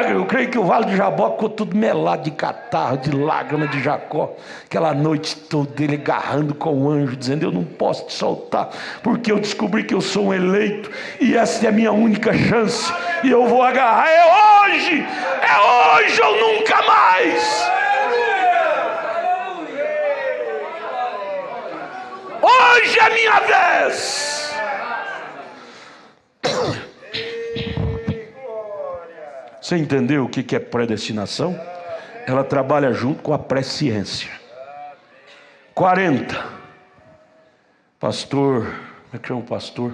Eu creio que o vale de Jaboque ficou tudo melado de catarro, de lágrima de Jacó, aquela noite toda ele agarrando com o anjo, dizendo: eu não posso te soltar, porque eu descobri que eu sou um eleito, e essa é a minha única chance, e eu vou agarrar, é hoje ou nunca mais. Hoje é a minha vez. Você entendeu o que é predestinação? Ela trabalha junto com a presciência. 40. Pastor, como é que chama o pastor?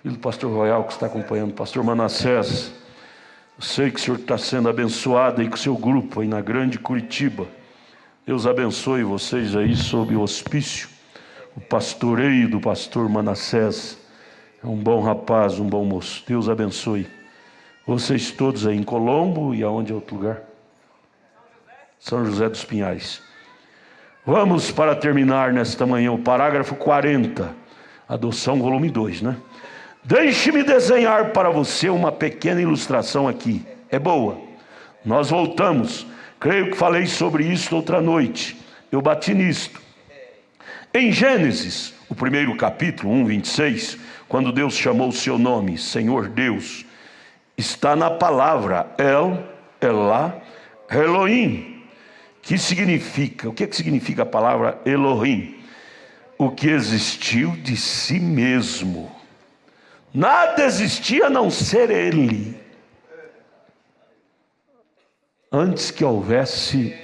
Filho do pastor Royal que está acompanhando, pastor Manassés. Eu sei que o senhor está sendo abençoado aí com o seu grupo aí na grande Curitiba. Deus abençoe vocês aí sob o hospício, o pastoreio do pastor Manassés. É um bom rapaz, um bom moço. Deus abençoe vocês todos aí em Colombo e aonde é outro lugar? São José dos Pinhais. Vamos, para terminar nesta manhã, o parágrafo 40, adoção volume 2, né? Deixe-me desenhar para você uma pequena ilustração aqui. É boa. Nós voltamos. Creio que falei sobre isso outra noite. Eu bati nisto. Em Gênesis, o primeiro capítulo, 1:26, quando Deus chamou o seu nome, Senhor Deus, está na palavra El, Elá, Elohim, que significa, o que significa a palavra Elohim? O que existiu de si mesmo. Nada existia a não ser Ele. Antes que houvesse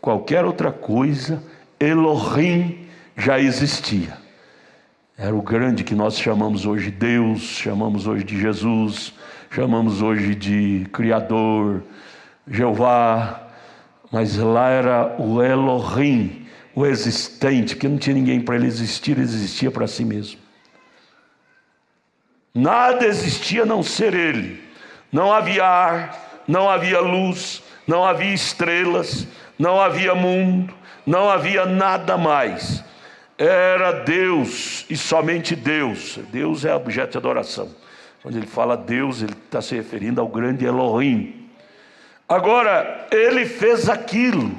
qualquer outra coisa, Elohim já existia. Era o grande que nós chamamos hoje de Deus, chamamos hoje de Jesus, chamamos hoje de Criador, Jeová, mas lá era o Elohim, o existente, porque não tinha ninguém para ele existir, ele existia para si mesmo. Nada existia a não ser Ele. Não havia ar, não havia luz, não havia estrelas, não havia mundo, não havia nada mais. Era Deus e somente Deus. Deus é objeto de adoração. Quando ele fala Deus, ele está se referindo ao grande Elohim. Agora, ele fez aquilo,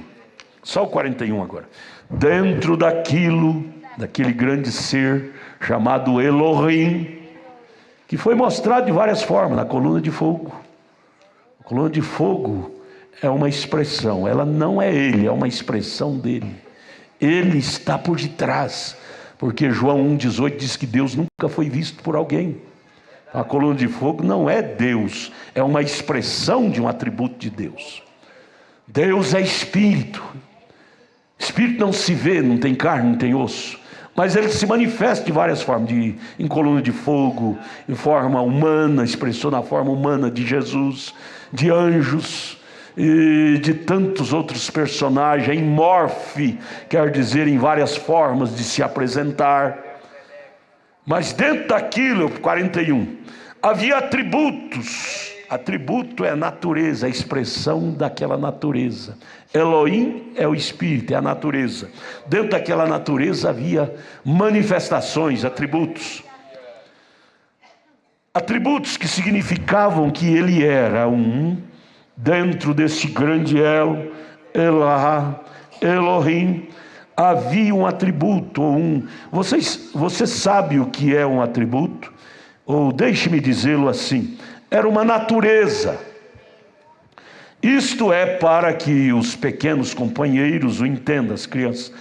só o 41 agora, dentro daquele grande ser chamado Elohim, que foi mostrado de várias formas, na coluna de fogo. A coluna de fogo é uma expressão, ela não é ele, é uma expressão dele. Ele está por detrás, porque João 1,18 diz que Deus nunca foi visto por alguém. A coluna de fogo não é Deus, é uma expressão de um atributo de Deus. Deus é espírito. Espírito não se vê, não tem carne, não tem osso, mas ele se manifesta de várias formas, em coluna de fogo, em forma humana, expressou na forma humana de Jesus, de anjos e de tantos outros personagens, em morfe, quer dizer em várias formas de se apresentar. Mas dentro daquilo, 41, havia atributos. Atributo é a natureza, a expressão daquela natureza. Elohim é o espírito, é a natureza. Dentro daquela natureza havia manifestações, atributos. Atributos que significavam que ele era um, dentro desse grande El, Elá, Elohim, havia um atributo, você sabe o que é um atributo? Ou deixe-me dizê-lo assim, era uma natureza. Isto é para que os pequenos companheiros o entendam, as crianças.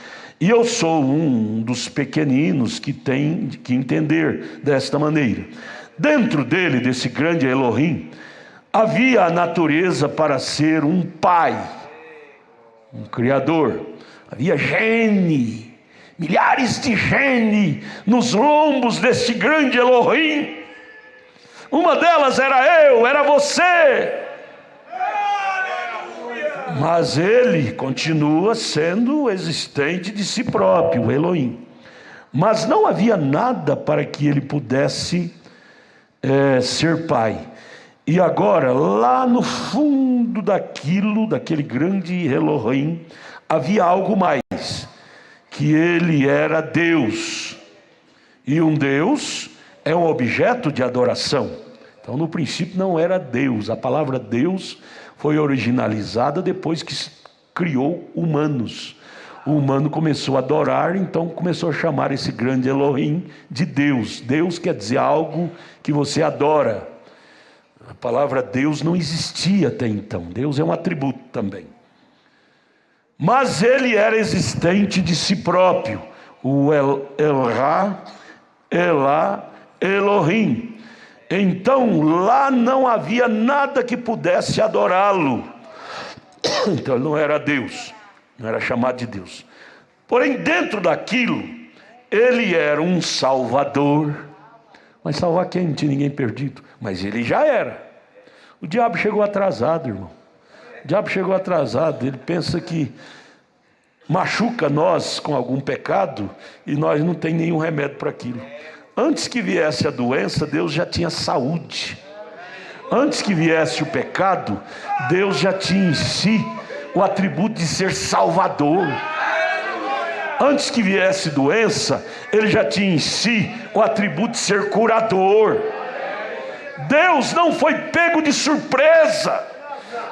E eu sou um dos pequeninos que tem que entender desta maneira. Dentro dele, desse grande Elohim, havia a natureza para ser um pai, um criador. Havia gene, milhares de gene nos lombos desse grande Elohim. Uma delas era eu, era você. Mas ele continua sendo existente de si próprio, o Elohim. Mas não havia nada para que ele pudesse ser pai. E agora, lá no fundo daquele grande Elohim, havia algo mais, que ele era Deus. E um Deus é um objeto de adoração. Então, no princípio não era Deus. A palavra Deus foi originalizada depois que criou humanos. O humano começou a adorar, então começou a chamar esse grande Elohim de Deus. Deus quer dizer algo que você adora. A palavra Deus não existia até então. Deus é um atributo também. Mas ele era existente de si próprio. O Elá, Elá, Elohim. Então lá não havia nada que pudesse adorá-lo. Então ele não era Deus, não era chamado de Deus. Porém dentro daquilo, ele era um salvador. Mas salvar quem? Não tinha ninguém perdido. Mas ele já era. O diabo chegou atrasado, irmão. O diabo chegou atrasado. Ele pensa que machuca nós com algum pecado e nós não tem nenhum remédio para aquilo. Antes que viesse a doença, Deus já tinha saúde. Antes que viesse o pecado, Deus já tinha em si o atributo de ser salvador. Antes que viesse doença, ele já tinha em si o atributo de ser curador. Deus não foi pego de surpresa.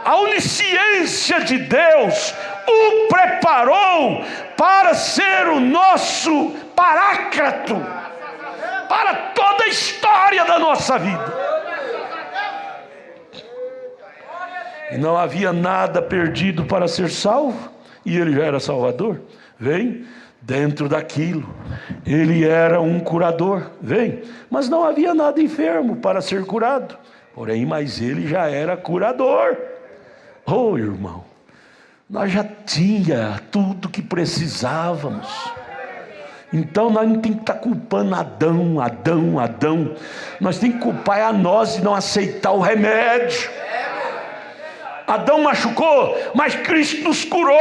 A onisciência de Deus o preparou para ser o nosso paráclito para toda a história da nossa vida. E não havia nada perdido para ser salvo, e ele já era salvador. Vem, dentro daquilo, ele era um curador. Vem, mas não havia nada enfermo para ser curado. Porém, mas ele já era curador. Oh, irmão, nós já tinha tudo que precisávamos. Então nós não temos que estar culpando Adão. Nós temos que culpar a nós de não aceitar o remédio. Adão machucou, mas Cristo nos curou.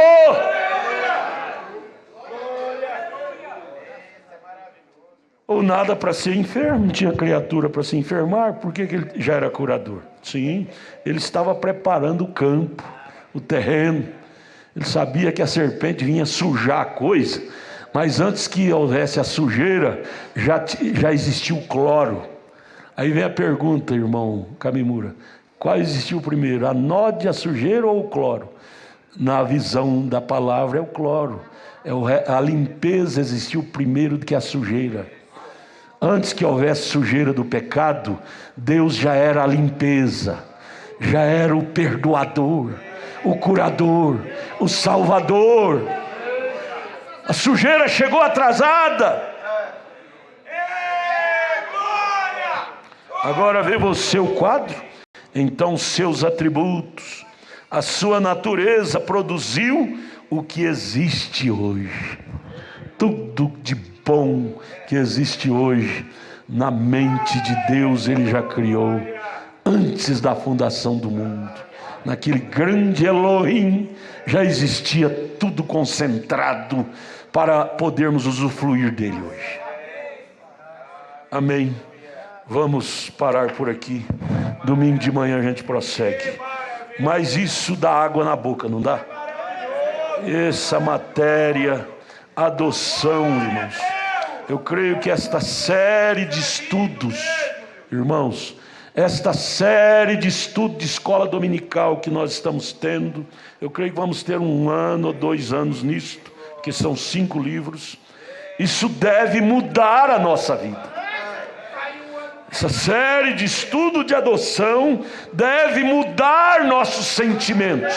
Ou nada para ser enfermo, não tinha criatura para se enfermar. Por que ele já era curador? Sim, ele estava preparando o campo, o terreno. Ele sabia que a serpente vinha sujar a coisa, mas antes que houvesse a sujeira, já existia o cloro. Aí vem a pergunta, irmão Kamimura: qual existiu primeiro, a node, a sujeira ou o cloro? Na visão da palavra é o cloro. A limpeza existiu primeiro do que a sujeira. Antes que houvesse sujeira do pecado, Deus já era a limpeza, já era o perdoador, o curador, o salvador. A sujeira chegou atrasada. Agora vê você o quadro. Então seus atributos, a sua natureza produziu o que existe hoje. Tudo de bom que existe hoje, na mente de Deus ele já criou, antes da fundação do mundo. Naquele grande Elohim já existia tudo concentrado para podermos usufruir dele hoje. Amém. Vamos parar por aqui. Domingo de manhã a gente prossegue. Mas isso dá água na boca, não dá? Essa matéria, adoção, irmãos. Eu creio que esta série de estudos, irmãos, esta série de estudo de escola dominical que nós estamos tendo, eu creio que vamos ter 1 ano ou 2 anos nisto, que são 5 livros. Isso deve mudar a nossa vida. Essa série de estudo de adoção deve mudar nossos sentimentos.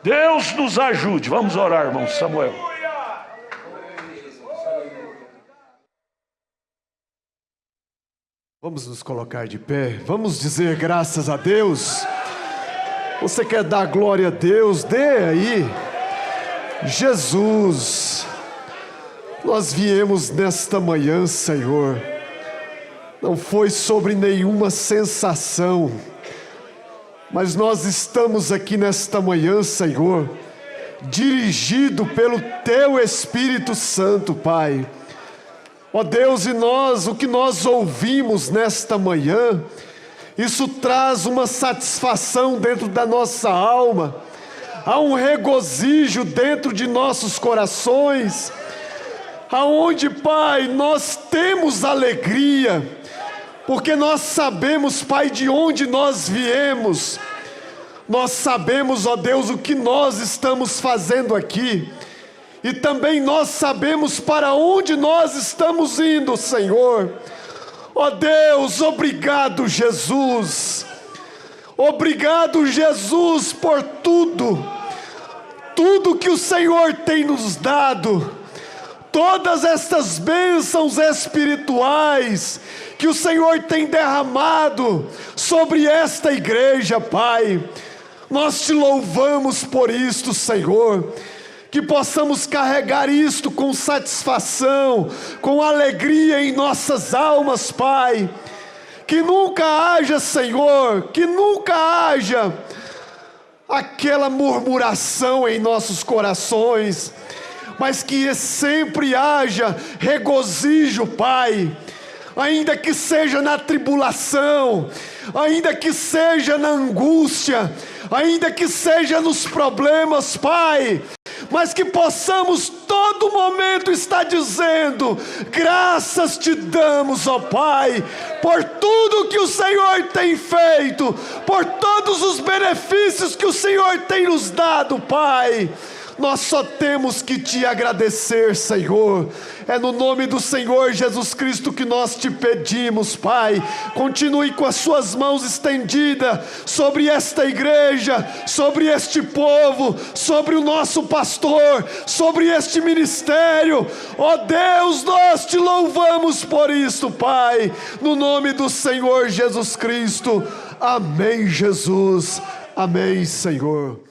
Deus nos ajude. Vamos orar, irmão Samuel. Vamos nos colocar de pé, vamos dizer graças a Deus. Você quer dar glória a Deus? Dê aí. Jesus, nós viemos nesta manhã, Senhor, não foi sobre nenhuma sensação, mas nós estamos aqui nesta manhã, Senhor, dirigido pelo Teu Espírito Santo, Pai. Ó Deus, e o que nós ouvimos nesta manhã, isso traz uma satisfação dentro da nossa alma, há um regozijo dentro de nossos corações, aonde, Pai, nós temos alegria, porque nós sabemos, Pai, de onde nós viemos, nós sabemos, ó Deus, o que nós estamos fazendo aqui, e também nós sabemos para onde nós estamos indo, Senhor. Ó Deus, obrigado, Jesus. Obrigado, Jesus, por tudo que o Senhor tem nos dado. Todas estas bênçãos espirituais que o Senhor tem derramado sobre esta igreja, Pai. Nós te louvamos por isto, Senhor. Que possamos carregar isto com satisfação, com alegria em nossas almas, Pai. Que nunca haja, Senhor, que nunca haja aquela murmuração em nossos corações, mas que sempre haja regozijo, Pai. Ainda que seja na tribulação, ainda que seja na angústia, ainda que seja nos problemas, Pai, mas que possamos todo momento estar dizendo: graças te damos, ó Pai, por tudo que o Senhor tem feito, por todos os benefícios que o Senhor tem nos dado, Pai. Nós só temos que te agradecer, Senhor. É no nome do Senhor Jesus Cristo que nós te pedimos, Pai. Continue com as suas mãos estendidas sobre esta igreja, sobre este povo, sobre o nosso pastor, sobre este ministério. Ó Deus, nós te louvamos por isso, Pai. No nome do Senhor Jesus Cristo. Amém, Jesus. Amém, Senhor.